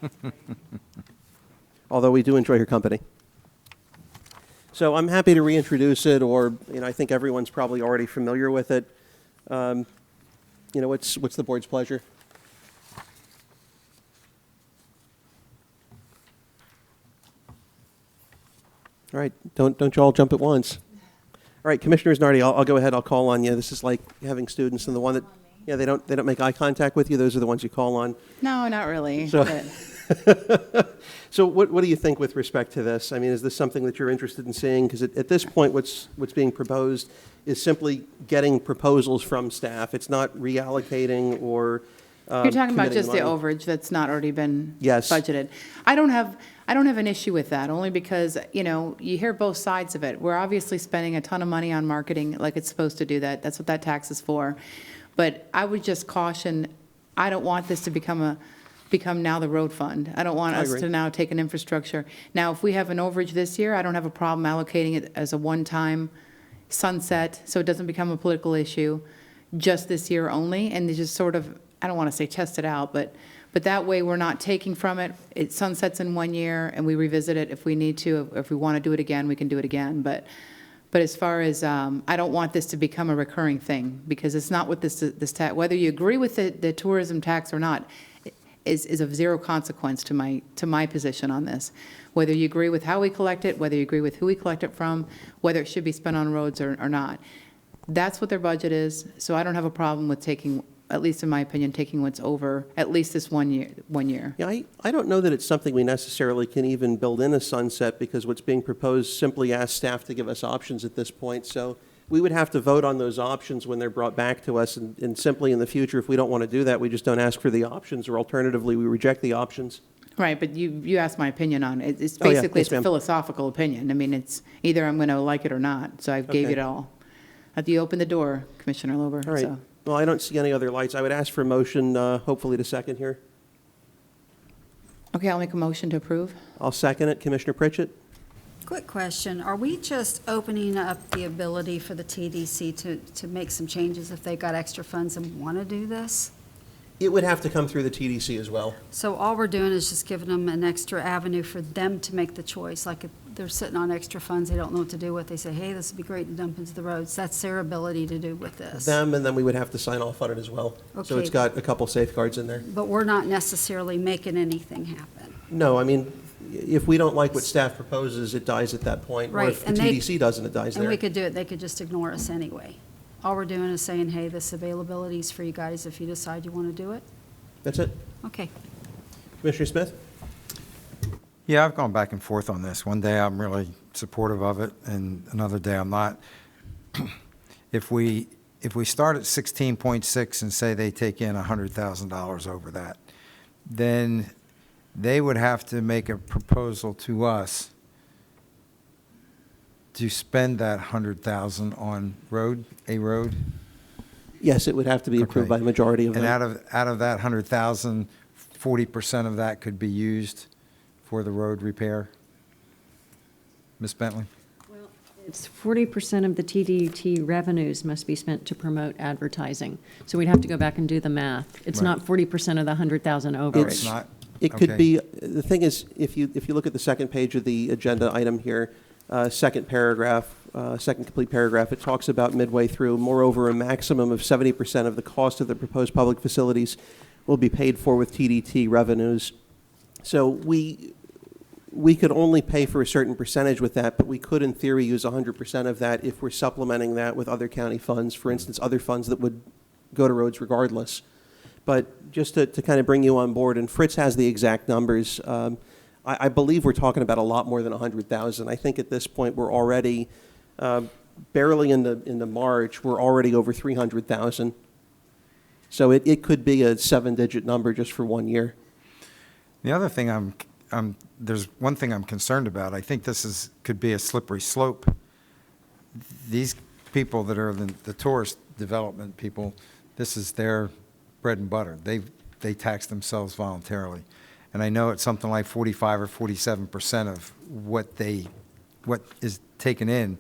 Although we do enjoy her company. So I'm happy to reintroduce it, or I think everyone's probably already familiar with it. What's the board's pleasure? All right, don't you all jump at once. All right, Commissioner Isnardi, I'll go ahead. I'll call on you. This is like having students, and the one that they don't make eye contact with you. Those are the ones you call on. No, not really. So, so what do you think with respect to this? I mean, is this something that you're interested in seeing? Because at this point, what's being proposed is simply getting proposals from staff. It's not reallocating or You're talking about just the money. overage that's not already been Yes. budgeted. I don't have an issue with that, only because, you hear both sides of it. We're obviously spending a ton of money on marketing like it's supposed to do that. That's what that tax is for. But I would just caution, I don't want this to become now the road fund. I don't want us to now take an infrastructure. Now, if we have an overage this year, I don't have a problem allocating it as a one-time sunset, so it doesn't become a political issue, just this year only, and just sort of, I don't want to say test it out, but that way we're not taking from it. It sunsets in 1 year, and we revisit it if we need to. If we want to do it again, we can do it again. But as far as, I don't want this to become a recurring thing, because it's not what this tax, whether you agree with the tourism tax or not, is of zero consequence to my position on this. Whether you agree with how we collect it, whether you agree with who we collect it from, whether it should be spent on roads or not. That's what their budget is, so I don't have a problem with taking at least in my opinion, taking what's over, at least this 1 year. Yeah, I don't know that it's something we necessarily can even build in a sunset, because what's being proposed simply asks staff to give us options at this point. So we would have to vote on those options when they're brought back to us, and simply in the future, if we don't want to do that, we just don't ask for the options, or alternatively, we reject the options. Right, but you asked my opinion on it. It's Oh, yeah. basically, Yes, it's a ma'am. philosophical opinion. I mean, it's either I'm going to like it or not, so I gave Okay. it all. You opened the door, Commissioner Lober. All right. So. Well, I don't see any other lights. I would ask for a motion, hopefully to second here. Okay, I'll make a motion to approve. I'll second it. Commissioner Pritchett? Quick question, are we just opening up the ability for the TDC to make some changes if they've got extra funds and want to do this? It would have to come through the TDC as well. So all we're doing is just giving them an extra avenue for them to make the choice. Like if they're sitting on extra funds, they don't know what to do with, they say, hey, this would be great to dump into the roads. That's their ability to do with this. Them, and then we would have to sign off on it as well. So Okay. it's got a couple safeguards in there. But we're not necessarily making anything happen. No, I mean, if we don't like what staff proposes, it dies at that point. Or Right, if the and they- TDC doesn't, it dies And there. we could do it, they could just ignore us anyway. All we're doing is saying, hey, this availability is for you guys if you decide you want to do it. That's it. Okay. Commissioner Smith? Yeah, I've gone back and forth on this. One day I'm really supportive of it, and another day I'm not. If we start at 16.6 and say they take in $100,000 over that, then they would have to make a proposal to us to spend that 100,000 on a road. Yes, it would have to be approved Okay. by the majority of them. And out of that 100,000, 40% of that could be used for the road repair? Ms. Bentley? It's 40% of the TDT revenues must be spent to promote advertising. So we'd have to go back and do the math. It's Right. not 40% of the 100,000 overage. It could Okay. be, the thing is, if you look at the second page of the agenda item here, second paragraph, second complete paragraph, it talks about midway through, moreover, a maximum of 70% of the cost of the proposed public facilities will be paid for with TDT revenues. So we could only pay for a certain percentage with that, but we could, in theory, use 100% of that if we're supplementing that with other county funds, for instance, other funds that would go to roads regardless. But just to kind of bring you on board, and Fritz has the exact numbers, I believe we're talking about a lot more than 100,000. I think at this point we're already barely into March. We're already over 300,000. So it could be a 7-digit number just for 1 year. The other thing there's one thing I'm concerned about. I think this could be a slippery slope. These people that are the tourist development people, this is their bread and butter. They tax themselves voluntarily. And I know it's something like 45 or 47% of what is taken in.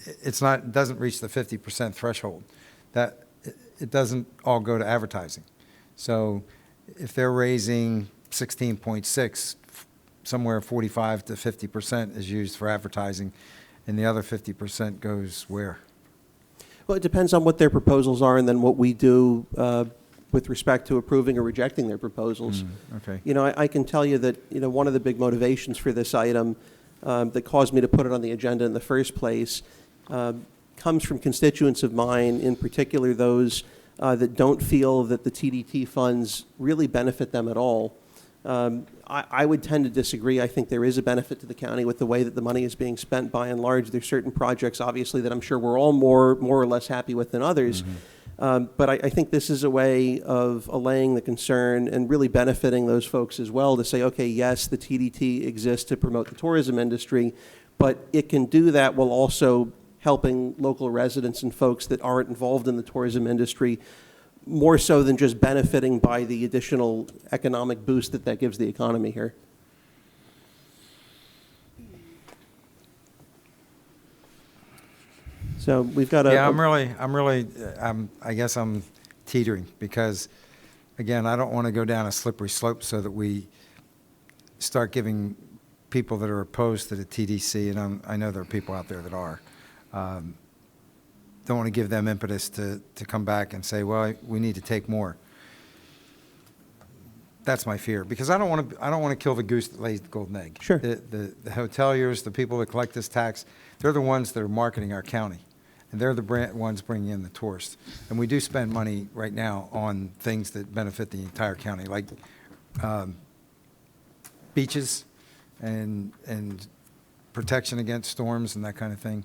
It doesn't reach the 50% threshold. That it doesn't all go to advertising. So if they're raising 16.6, somewhere 45 to 50% is used for advertising, and the other 50% goes where? Well, it depends on what their proposals are and then what we do with respect to approving or rejecting their proposals. Okay. You know, I can tell you that, you know, one of the big motivations for this item that caused me to put it on the agenda in the first place comes from constituents of mine, in particular those that don't feel that the TDT funds really benefit them at all. I would tend to disagree. I think there is a benefit to the county with the way that the money is being spent by and large. There's certain projects, obviously, that I'm sure we're all more or less happy with than others. But I think this is a way of allaying the concern and really benefiting those folks as well to say, okay, yes, the TDT exists to promote the tourism industry, but it can do that while also helping local residents and folks that aren't involved in the tourism industry more so than just benefiting by the additional economic boost that gives the economy here. So we've got a... Yeah, I guess I'm teetering because, again, I don't want to go down a slippery slope so that we start giving people that are opposed to the TDC, and I know there are people out there that are, don't want to give them impetus to come back and say, well, we need to take more. That's my fear, because I don't want to kill the goose that lays the golden egg. Sure. The hoteliers, the people that collect this tax, they're the ones that are marketing our county. and they're the ones bringing in the tourists. And we do spend money right now on things that benefit the entire county, like beaches and protection against storms and that kind of thing.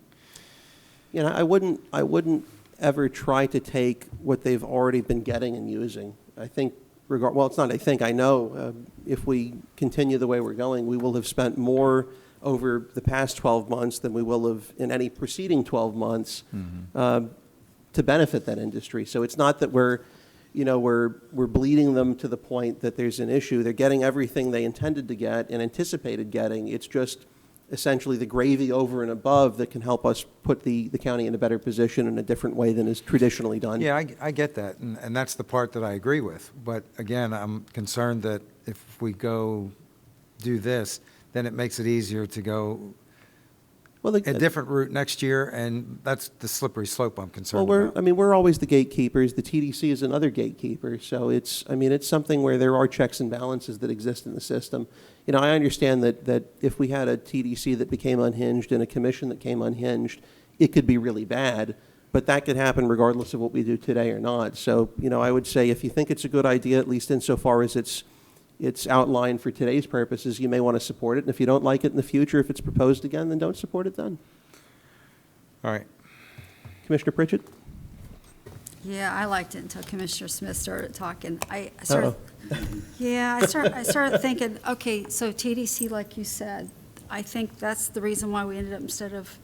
You know, I wouldn't ever try to take what they've already been getting and using. I think, well, it's not I think, I know, if we continue the way we're going, we will have spent more over the past 12 months than we will have in any preceding 12 months to benefit that industry. So it's not that we're bleeding them to the point that there's an issue. They're getting everything they intended to get and anticipated getting. It's just essentially the gravy over and above that can help us put the county in a better position in a different way than is traditionally done. Yeah, I get that, and that's the part that I agree with. But again, I'm concerned that if we go do this, then it makes it easier to go a different route next year, and that's the slippery slope I'm concerned about. We're always the gatekeepers. The TDC is another gatekeeper. So it's something where there are checks and balances that exist in the system. You know, I understand that if we had a TDC that became unhinged and a commission that came unhinged, it could be really bad, but that could happen regardless of what we do today or not. So, you know, I would say if you think it's a good idea, at least insofar as it's outlined for today's purposes, you may want to support it. And if you don't like it in the future, if it's proposed again, then don't support it then. All right. Commissioner Pritchett? Yeah, I liked it until Commissioner Smith started talking. I started thinking, okay, so TDC, like you said, I think that's the reason why we ended up, instead of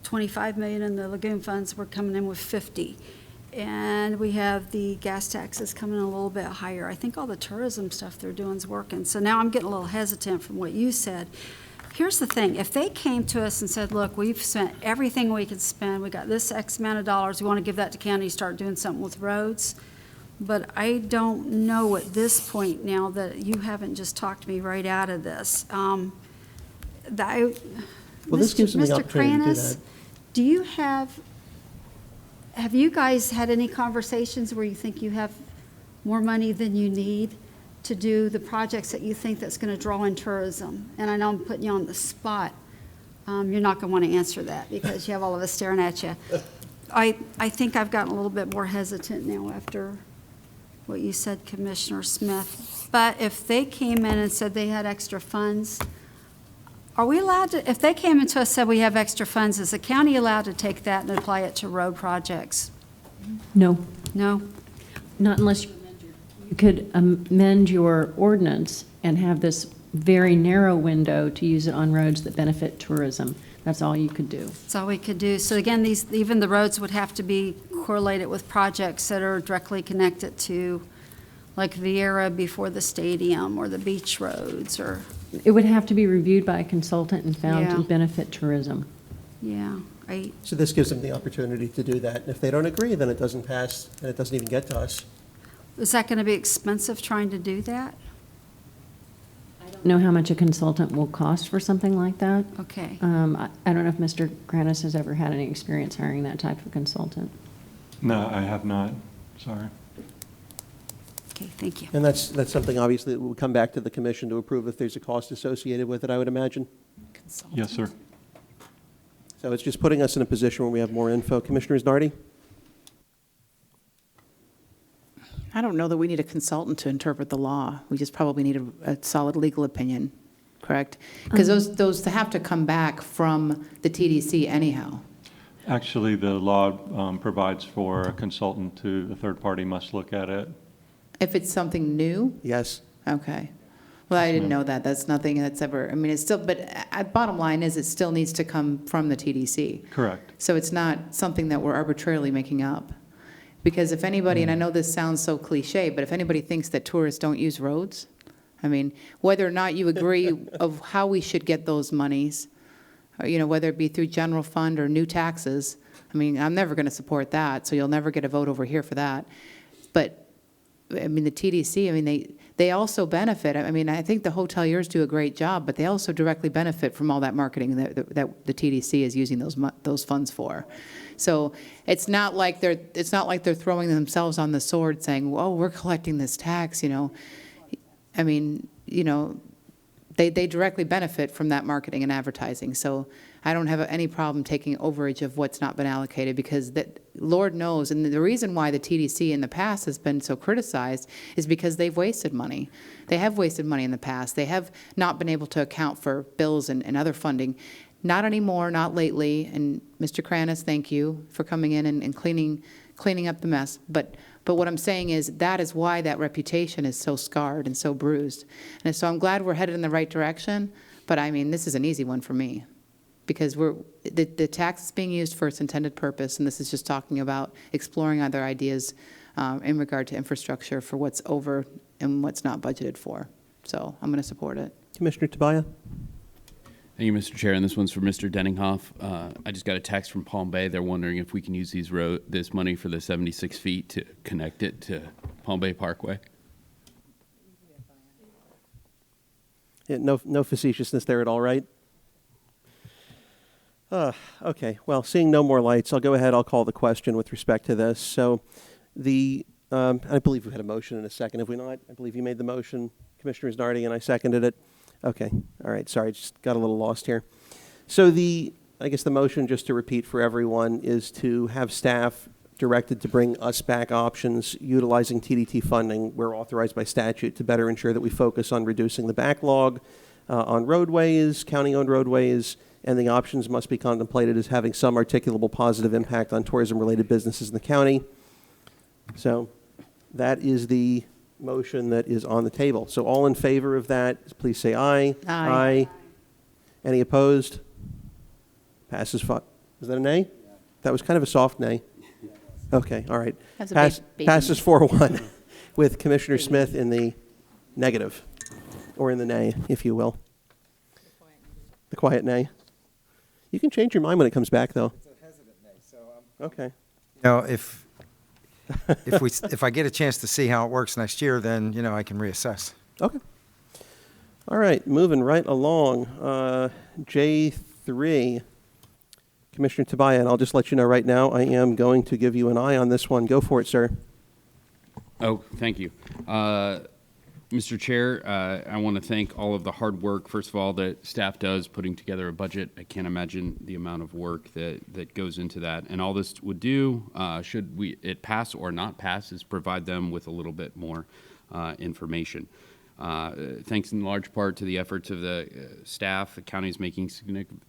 25 million in the lagoon funds, we're coming in with 50. And we have the gas taxes coming in a little bit higher. I think all the tourism stuff they're doing is working. So now I'm getting a little hesitant from what you said. Here's the thing. If they came to us and said, look, we've spent everything we could spend. We got this X amount of dollars. We want to give that to county, start doing something with roads. But I don't know at this point now that you haven't just talked me right out of this. This gives me the opportunity to do that. Do you have you guys had any conversations where you think you have more money than you need to do the projects that you think that's going to draw in tourism? And I know I'm putting you on the spot. You're not going to want to answer that because you have all of us staring at you. I think I've gotten a little bit more hesitant now after what you said, Commissioner Smith. But if they came in and said they had extra funds, are we allowed to, if they came into us and said we have extra funds, is the county allowed to take that and apply it to road projects? No. No? Not unless you could amend your ordinance and have this very narrow window to use it on roads that benefit tourism. That's all you could do. That's all we could do. So again, even the roads would have to be correlated with projects that are directly connected to, like Vieira before the stadium or the beach roads, or... It would have to be reviewed by a consultant and found to benefit tourism. Yeah. So this gives them the opportunity to do that. And if they don't agree, then it doesn't pass and it doesn't even get to us. Is that going to be expensive trying to do that? I don't know how much a consultant will cost for something like that. Okay. I don't know if Mr. Grannis has ever had any experience hiring that type of consultant. No, I have not. Sorry. Okay, thank you. And that's something obviously that will come back to the commission to approve if there's a cost associated with it, I would imagine. Yes, sir. So it's just putting us in a position where we have more info. Commissioner Nardi? I don't know that we need a consultant to interpret the law. We just probably need a solid legal opinion, correct? Because those have to come back from the TDC anyhow. Actually, the law provides for a consultant to, a third party must look at it. If it's something new? Yes. Okay. Well, I didn't know that. That's nothing that's ever, I mean, it's still, but bottom line is it still needs to come from the TDC. Correct. So it's not something that we're arbitrarily making up. Because if anybody, and I know this sounds so cliche, but if anybody thinks that tourists don't use roads, I mean, whether or not you agree of how we should get those monies, or, you know, whether it be through general fund or new taxes, I mean, I'm never going to support that, so you'll never get a vote over here for that. But, I mean, the TDC, I mean, they also benefit. I mean, I think the hoteliers do a great job, but they also directly benefit from all that marketing that the TDC is using those funds for. So it's not like they're throwing themselves on the sword saying, "Oh, we're collecting this tax," you know. I mean, you know, they directly benefit from that marketing and advertising. So I don't have any problem taking overage of what's not been allocated, because that, Lord knows, and the reason why the TDC in the past has been so criticized is because they've wasted money. They have wasted money in the past. They have not been able to account for bills and other funding. Not anymore, not lately, and Mr. Kranis, thank you for coming in and cleaning up the mess. But what I'm saying is that is why that reputation is so scarred and so bruised. And so I'm glad we're headed in the right direction, but I mean, this is an easy one for me, because the tax is being used for its intended purpose, and this is just talking about exploring other ideas in regard to infrastructure for what's over and what's not budgeted for. So I'm going to support it. Commissioner Tobias? Thank you, Mr. Chair, and this one's for Mr. Denninghoff. I just got a text from Palm Bay. They're wondering if we can use this money for the 76 feet to connect it to Palm Bay Parkway. Yeah, no facetiousness there at all, right? Okay, well, seeing no more lights, I'll go ahead, I'll call the question with respect to this. So I believe we had a motion in a second, have we not? I believe you made the motion, Commissioner Nardi, and I seconded it. Okay, all right, sorry, just got a little lost here. So I guess the motion, just to repeat for everyone, is to have staff directed to bring us back options utilizing TDT funding where authorized by statute to better ensure that we focus on reducing the backlog on roadways, county-owned roadways, and the options must be contemplated as having some articulable positive impact on tourism-related businesses in the county. So that is the motion that is on the table. So all in favor of that, please say aye. Aye. Any opposed? Passes five. Is that a nay? That was kind of a soft nay. Okay, all right. That's a baby. Passes 4-1 with Commissioner Smith in the negative, or in the nay, if you will. The quiet nay. You can change your mind when it comes back, though. It's a hesitant nay, so okay. You know, if I get a chance to see how it works next year, then I can reassess. Okay. All right, moving right along. J3, Commissioner Tobias, and I'll just let you know right now, I am going to give you an aye on this one. Go for it, sir. Oh, thank you. Mr. Chair, I want to thank all of the hard work, first of all, that staff does putting together a budget. I can't imagine the amount of work that goes into that. And all this would do, should it pass or not pass, is provide them with a little bit more information. Thanks in large part to the efforts of the staff, the county is making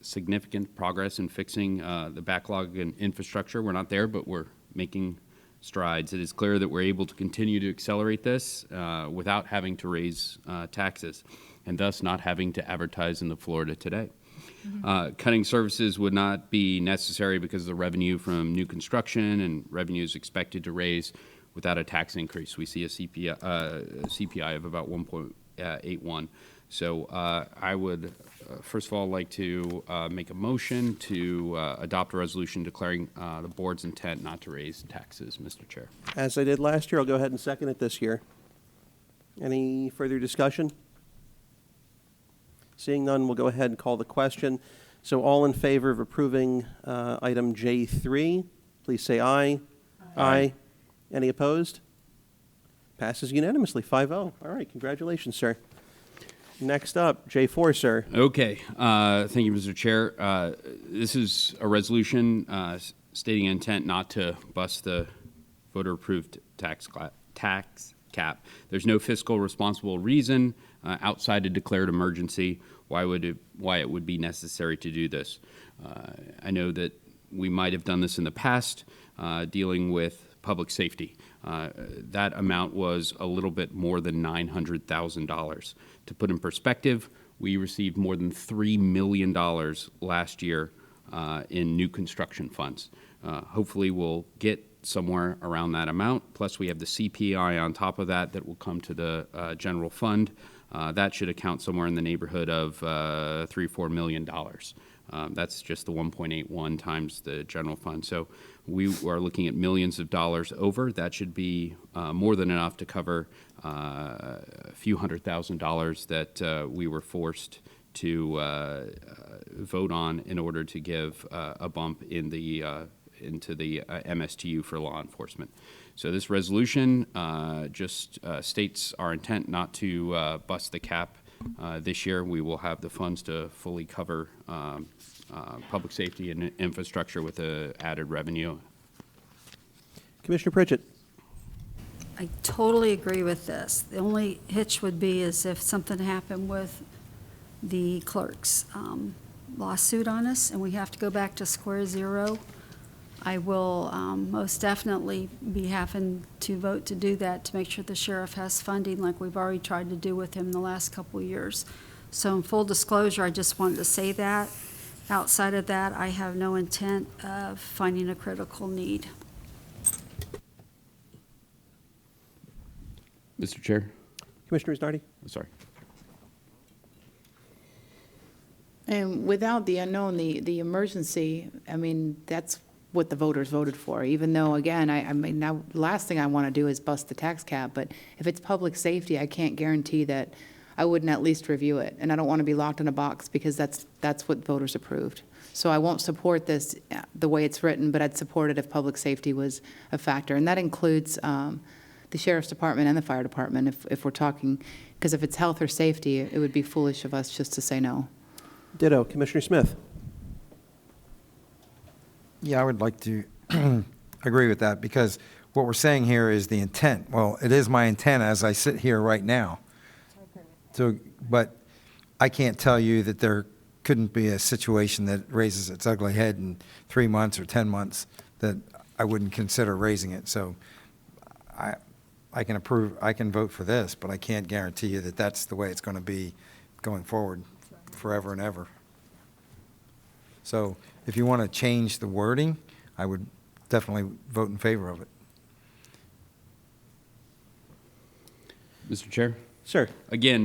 significant progress in fixing the backlog in infrastructure. We're not there, but we're making strides. It is clear that we're able to continue to accelerate this without having to raise taxes, and thus not having to advertise in the Florida Today. Cutting services would not be necessary because of the revenue from new construction and revenues expected to raise without a tax increase. We see a CPI of about 1.81. So I would, first of all, like to make a motion to adopt a resolution declaring the board's intent not to raise taxes, Mr. Chair. As I did last year, I'll go ahead and second it this year. Any further discussion? Seeing none, we'll go ahead and call the question. So all in favor of approving item J3, please say aye. Aye. Any opposed? Passes unanimously, 5-0. All right, congratulations, sir. Next up, J4, sir. Okay. Thank you, Mr. Chair. This is a resolution stating intent not to bust the voter-approved tax cap. There's no fiscal responsible reason outside a declared emergency why it would be necessary to do this. I know that we might have done this in the past dealing with public safety. That amount was a little bit more than $900,000. To put in perspective, we received more than $3 million last year in new construction funds. Hopefully we'll get somewhere around that amount. Plus we have the CPI on top of that will come to the general fund. That should account somewhere in the neighborhood of $3-4 million. That's just the 1.81 times the general fund. So we are looking at millions of dollars over. That should be more than enough to cover a few $100,000 that we were forced to vote on in order to give a bump in the into the MSTU for law enforcement. So this resolution just states our intent not to bust the cap this year, we will have the funds to fully cover public safety and infrastructure with the added revenue. Commissioner Pritchett. I totally agree with this. The only hitch would be is if something happened with the clerk's lawsuit on us and we have to go back to square zero. I will most definitely be having to vote to do that to make sure the sheriff has funding like we've already tried to do with him the last couple of years. So in full disclosure, I just wanted to say that. Outside of that, I have no intent of finding a critical need. Mr. Chair? Commissioner Isnardi? Sorry. And without the unknown, the emergency, I mean, that's what the voters voted for, even though, again, I mean, now, last thing I want to do is bust the tax cap, but if it's public safety, I can't guarantee that I wouldn't at least review it. And I don't want to be locked in a box because that's what voters approved. So I won't support this the way it's written, but I'd support it if public safety was a factor. And that includes the sheriff's department and the fire department, if we're talking, because if it's health or safety, it would be foolish of us just to say no. Ditto. Commissioner Smith. Yeah, I would like to agree with that, because what we're saying here is the intent. Well, it is my intent as I sit here right now. So, but I can't tell you that there couldn't be a situation that raises its ugly head in 3 months or 10 months that I wouldn't consider raising it. So I can approve, I can vote for this, but I can't guarantee you that that's the way it's going to be going forward forever and ever. So if you want to change the wording, I would definitely vote in favor of it. Mr. Chair? Sir. Again,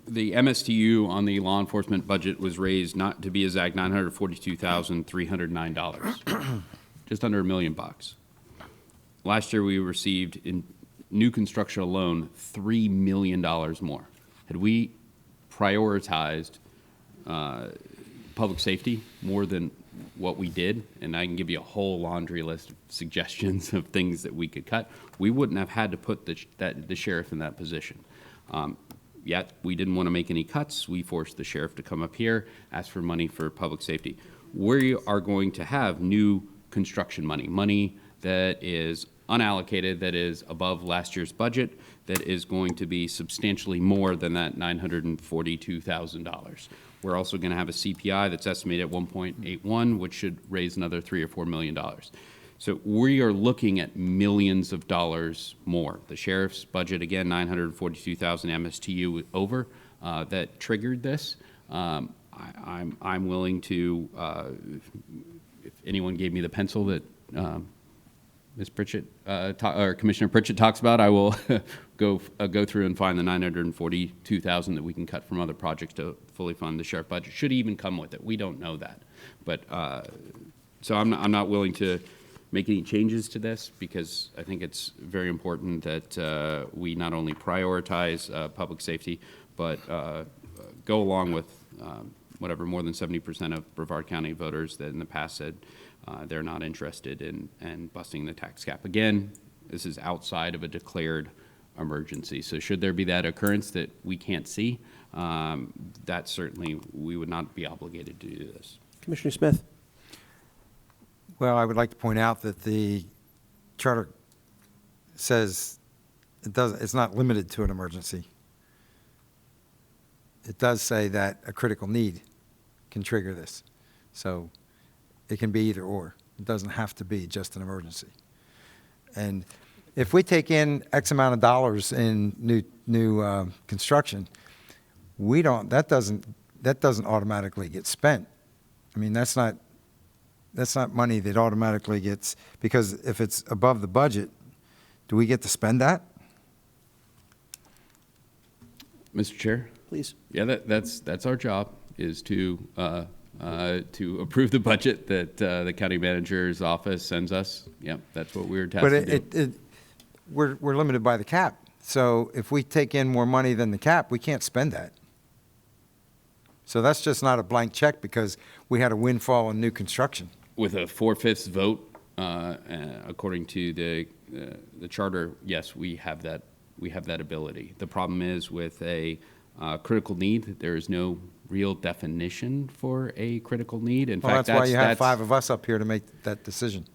the MSTU on the law enforcement budget was raised, not to be exact, $942,309, just under $1 million. Last year, we received in new construction alone $3 million more. Had we prioritized public safety more than what we did, and I can give you a whole laundry list of suggestions of things that we could cut, we wouldn't have had to put the sheriff in that position. Yet we didn't want to make any cuts. We forced the sheriff to come up here, ask for money for public safety. We are going to have new construction money that is unallocated, that is above last year's budget, that is going to be substantially more than that $942,000. We're also going to have a CPI that's estimated at 1.81, which should raise another $3 or $4 million. So we are looking at millions of dollars more. The sheriff's budget, again, $942,000 MSTU over, that triggered this. I'm willing to, if anyone gave me the pencil that Ms. Pritchett, or Commissioner Pritchett talks about, I will go through and find the $942,000 that we can cut from other projects to fully fund the sheriff budget. Should even come with it. We don't know that, but so I'm not willing to make any changes to this, because I think it's very important that we not only prioritize public safety, but go along with whatever more than 70% of Brevard County voters that in the past said they're not interested in busting the tax cap. Again, this is outside of a declared emergency. So should there be that occurrence that we can't see, that certainly we would not be obligated to do this. Commissioner Smith. Well, I would like to point out that the charter says it's not limited to an emergency. It does say that a critical need can trigger this. So it can be either or. It doesn't have to be just an emergency. And if we take in X amount of dollars in new construction, that doesn't automatically get spent. I mean, that's not money that automatically gets, because if it's above the budget, do we get to spend that? Mr. Chair? Please. Yeah, that's our job, is to approve the budget that the county manager's office sends us. Yep, that's what we're tasked to do. But we're limited by the cap. So if we take in more money than the cap, we can't spend that. So that's just not a blank check because we had a windfall in new construction. With a 4/5 vote, according to the charter, yes, we have that ability. The problem is with a Critical need, there is no real definition for a critical need. In Well, fact, that's why you have 5 of us up here to make that decision.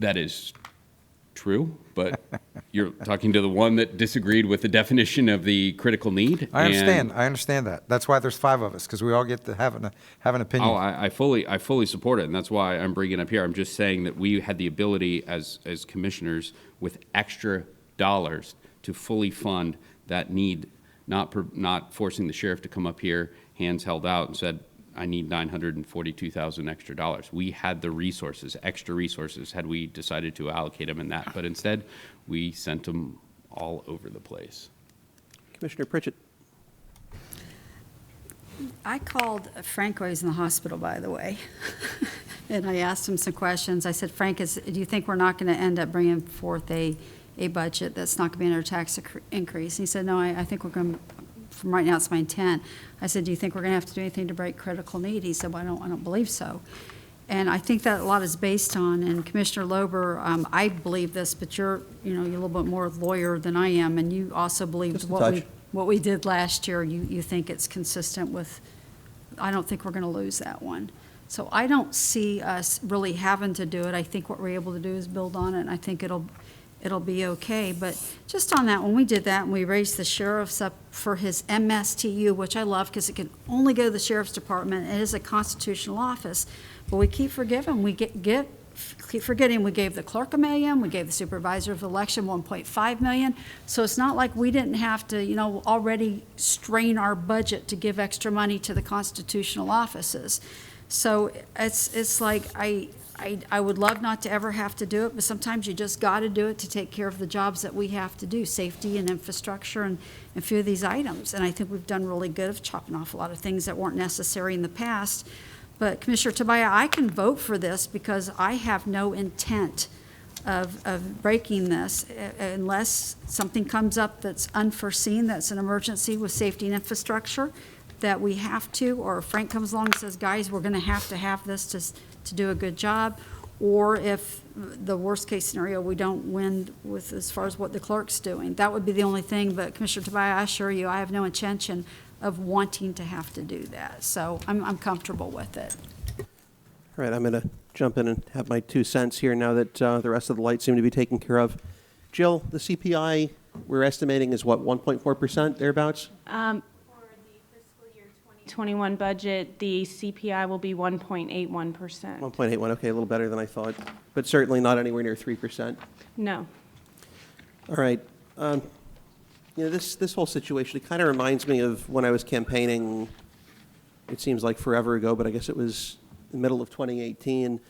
That is true, but you're talking to the one that disagreed with the definition of the critical need. I understand that. That's why there's 5 of us, because we all get to have an opinion. Oh, I fully support it, and that's why I'm bringing it up here. I'm just saying that we had the ability as commissioners with extra dollars to fully fund that need, not forcing the sheriff to come up here, hands held out, and said, I need $942,000 extra dollars. We had the resources, extra resources, had we decided to allocate them in that. But instead, we sent them all over the place. Commissioner Pritchett. I called Frank while he was in the hospital, by the way, and I asked him some questions. I said, Frank, do you think we're not going to end up bringing forth a budget that's not going to be under tax increase? And he said, no, I think we're going to, from right now, it's my intent. I said, do you think we're going to have to do anything to break critical need? He said, well, I don't believe so. And I think that a lot is based on, and Commissioner Lober, I believe this, but you're a little bit more lawyer than I am, and you also believed what we did last year. You think it's consistent with, I don't think we're going to lose that one. So I don't see us really having to do it. I think what we're able to do is build on it, and I think it'll be okay. But just on that, when we did that and we raised the sheriff's up for his MSTU, which I love because it can only go to the sheriff's department. It is a constitutional office. But we keep forgetting. We keep forgetting we gave the clerk $1 million, we gave the supervisor of election $1.5 million. So it's not like we didn't have to, already strain our budget to give extra money to the constitutional offices. So it's like I would love not to ever have to do it, but sometimes you just got to do it to take care of the jobs that we have to do, safety and infrastructure and a few of these items. And I think we've done really good of chopping off a lot of things that weren't necessary in the past. But Commissioner Tobias, I can vote for this because I have no intent of breaking this unless something comes up that's unforeseen, that's an emergency with safety and infrastructure that we have to, or Frank comes along and says, guys, we're going to have this to do a good job, or if the worst case scenario, we don't win with as far as what the clerk's doing. That would be the only thing, but Commissioner Tobias, I assure you, I have no intention of wanting to have to do that. So I'm comfortable with it. All right, I'm going to jump in and have my 2 cents here now that the rest of the lights seem to be taken care of. Jill, the CPI we're estimating is what, 1.4% thereabouts? For the fiscal year 2021 budget, the CPI will be 1.81%. 1.81, okay, a little better than I thought, but certainly not anywhere near 3%. No. All right. This whole situation, it kind of reminds me of when I was campaigning, it seems like forever ago, but I guess it was the middle of 2018.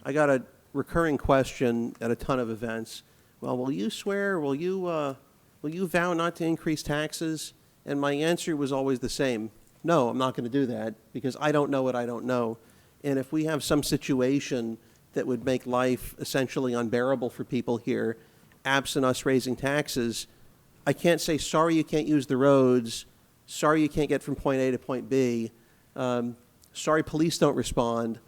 I got a recurring question at a ton of events. Well, will you swear, will you vow not to increase taxes? And my answer was always the same. No, I'm not going to do that because I don't know what I don't know. And if we have some situation that would make life essentially unbearable for people here, absent us raising taxes, I can't say, sorry, you can't use the roads. Sorry, you can't get from point A to point B. Sorry, police don't respond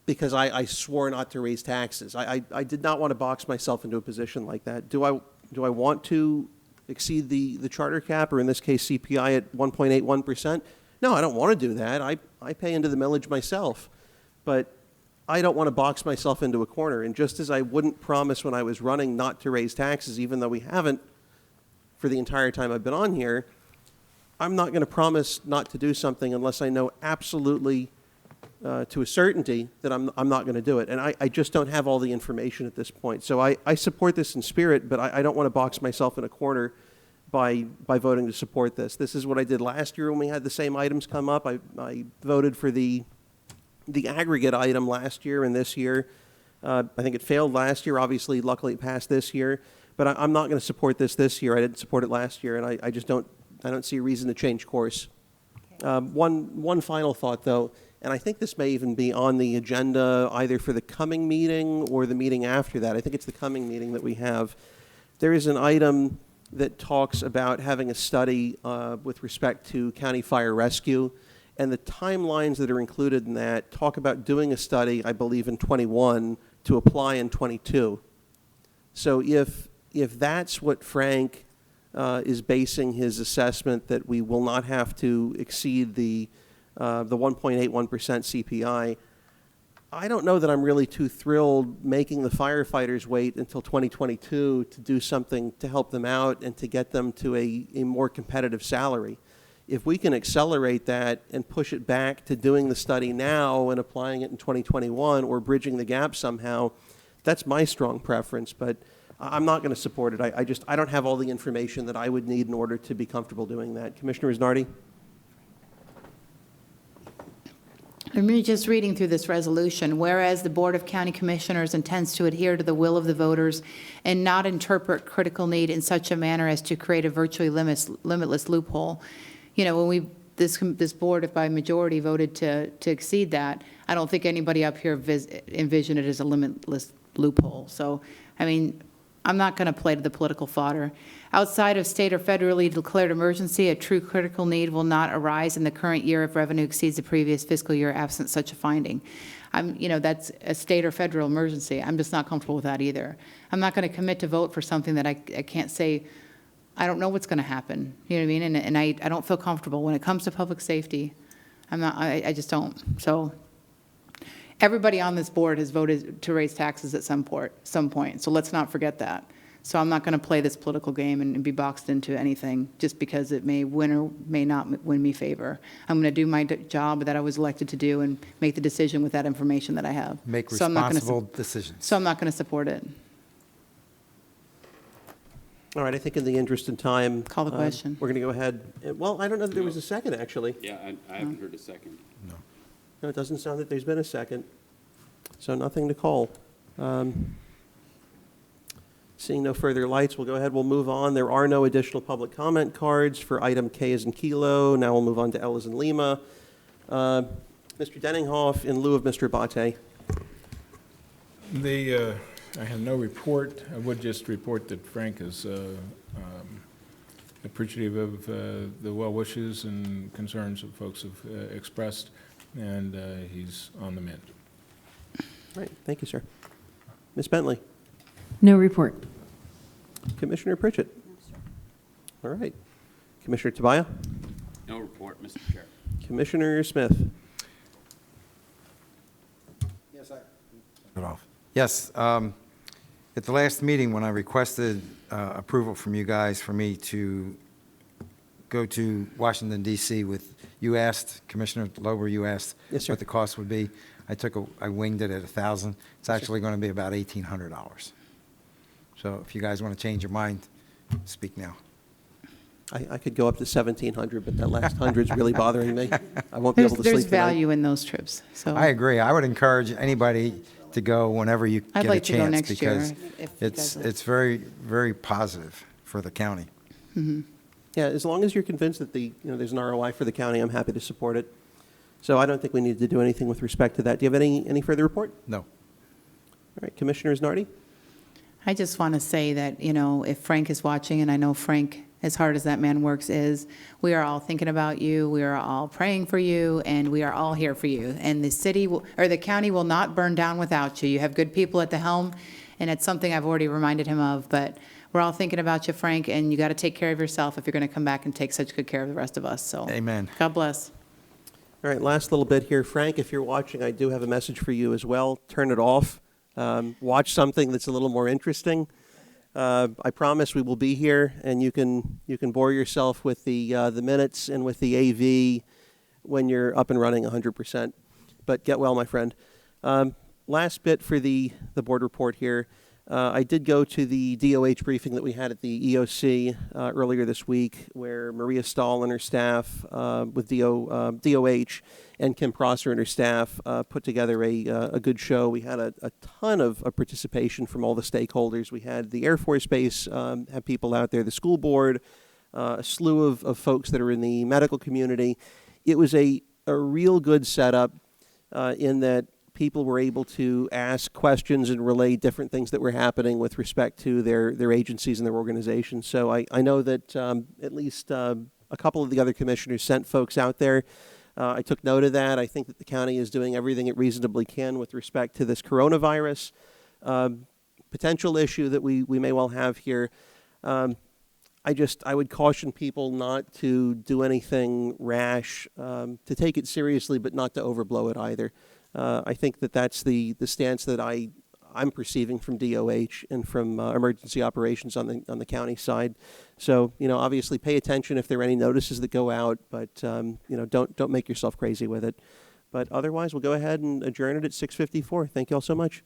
because I swore not to raise taxes. I did not want to box myself into a position like that. Do I want to exceed the charter cap, or in this case, CPI at 1.81%? No, I don't want to do that. I pay into the millage myself. But I don't want to box myself into a corner. And just as I wouldn't promise when I was running not to raise taxes, even though we haven't for the entire time I've been on here, I'm not going to promise not to do something unless I know absolutely to a certainty that I'm not going to do it. And I just don't have all the information at this point. So I support this in spirit, but I don't want to box myself in a corner by voting to support this. This is what I did last year when we had the same items come up. I voted for the aggregate item last year and this year. I think it failed last year. Obviously, luckily it passed this year. But I'm not going to support this year. I didn't support it last year, and I just don't see a reason to change course. Okay. One final thought, though, and I think this may even be on the agenda either for the coming meeting or the meeting after that. I think it's the coming meeting that we have. There is an item that talks about having a study with respect to county fire rescue, and the timelines that are included in that talk about doing a study, I believe, in 21 to apply in 22. So if if that's what Frank is basing his assessment, that we will not have to exceed the 1.81% CPI, I don't know that I'm really too thrilled making the firefighters wait until 2022 to do something to help them out and to get them to a more competitive salary. If we can accelerate that and push it back to doing the study now and applying it in 2021 or bridging the gap somehow, that's my strong preference, but I'm not going to support it. I don't have all the information that I would need in order to be comfortable doing that. Commissioner Isnardi? I'm just reading through this resolution. Whereas the Board of County Commissioners intends to adhere to the will of the voters and not interpret critical need in such a manner as to create a virtually limitless loophole. You know, when this board, if by majority, voted to exceed that, I don't think anybody up here envisioned it as a limitless loophole. So, I mean, I'm not going to play to the political fodder. Outside of state or federally declared emergency, a true critical need will not arise in the current year if revenue exceeds the previous fiscal year absent such a finding. You know, that's a state or federal emergency. I'm just not comfortable with that either. I'm not going to commit to vote for something that I can't say, I don't know what's going to happen. You know what I mean? And I don't feel comfortable when it comes to public safety. I just don't. So everybody on this board has voted to raise taxes at some point. So let's not forget that. So I'm not going to play this political game and be boxed into anything just because it may win or may not win me favor. I'm going to do my job that I was elected to do and make the decision with that information that I have. Make So I'm not gonna responsible decisions. So I'm not going to support it. All right, I think in the interest of time. Call the question. We're going to go ahead. Well, I don't know that there was a second, actually. Yeah, I haven't heard a second. No, it doesn't sound that there's been a second. So nothing to call. Seeing no further lights, we'll go ahead, we'll move on. There are no additional public comment cards for item K as in Kilo. Now we'll move on to L as in Lima. Mr. Denninghoff in lieu of Mr. Abate. I have no report. I would just report that Frank is appreciative of the well wishes and concerns that folks have expressed, and he's on the mend. All right, thank you, sir. Ms. Bentley. No report. Commissioner Pritchett. All right. Commissioner Tobias. No report, Mr. Chair. Commissioner Smith. Yes, at the last meeting, when I requested approval from you guys for me to go to Washington DC with, you asked, Commissioner Lober, you asked Yes, sir. what the cost would be. I winged it at $1,000. It's actually going to be about $1,800. So if you guys want to change your mind, speak now. I could go up to 1,700, but that last 100 is really bothering me. I won't be able to sleep There's tonight. value in those trips. So I agree. I would encourage anybody to go whenever you I'd get a like to go chance, next year, because if you guys like. it's very, very positive for the county. Mm-hmm. Yeah, as long as you're convinced that there's an ROI for the county, I'm happy to support it. So I don't think we need to do anything with respect to that. Do you have any further report? No. All right, Commissioner Isnardi? I just want to say that, if Frank is watching, and I know Frank, as hard as that man works, we are all thinking about you, we are all praying for you, and we are all here for you. And the county will not burn down without you. You have good people at the helm, and it's something I've already reminded him of, but we're all thinking about you, Frank, and you got to take care of yourself if you're going to come back and take such good care of the rest of us. So, Amen. God bless. All right, last little bit here. Frank, if you're watching, I do have a message for you as well. Turn it off. Watch something that's a little more interesting. I promise we will be here, and you can bore yourself with the minutes and with the AV when you're up and running 100%. But get well, my friend. Last bit for the board report here. I did go to the DOH briefing that we had at the EOC earlier this week, where Maria Stahl and her staff with DOH and Kim Prosser and her staff put together a good show. We had a ton of participation from all the stakeholders. We had the Air Force Base have people out there, the school board, a slew of folks that are in the medical community. It was a real good setup in that people were able to ask questions and relay different things that were happening with respect to their agencies and their organizations. So I know that at least a couple of the other commissioners sent folks out there. I took note of that. I think that the county is doing everything it reasonably can with respect to this coronavirus. potential issue that we may well have here. I would caution people not to do anything rash, to take it seriously, but not to overblow it either. I think that that's the stance that I'm perceiving from DOH and from emergency operations on the county side. So, obviously pay attention if there are any notices that go out, but, don't make yourself crazy with it. But otherwise, we'll go ahead and adjourn it at 6:54. Thank you all so much.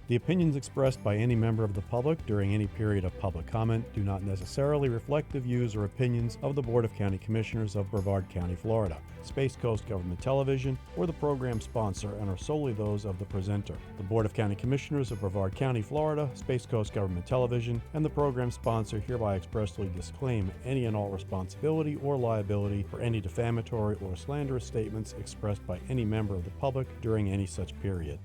The opinions expressed by any member of the public during any period of public comment do not necessarily reflect the views or opinions of the Board of County Commissioners of Brevard County, Florida, Space Coast Government Television, or the program sponsor, and are solely those of the presenter. The Board of County Commissioners of Brevard County, Florida, Space Coast Government Television, and the program sponsor hereby expressly disclaim any and all responsibility or liability for any defamatory or slanderous statements expressed by any member of the public during any such period.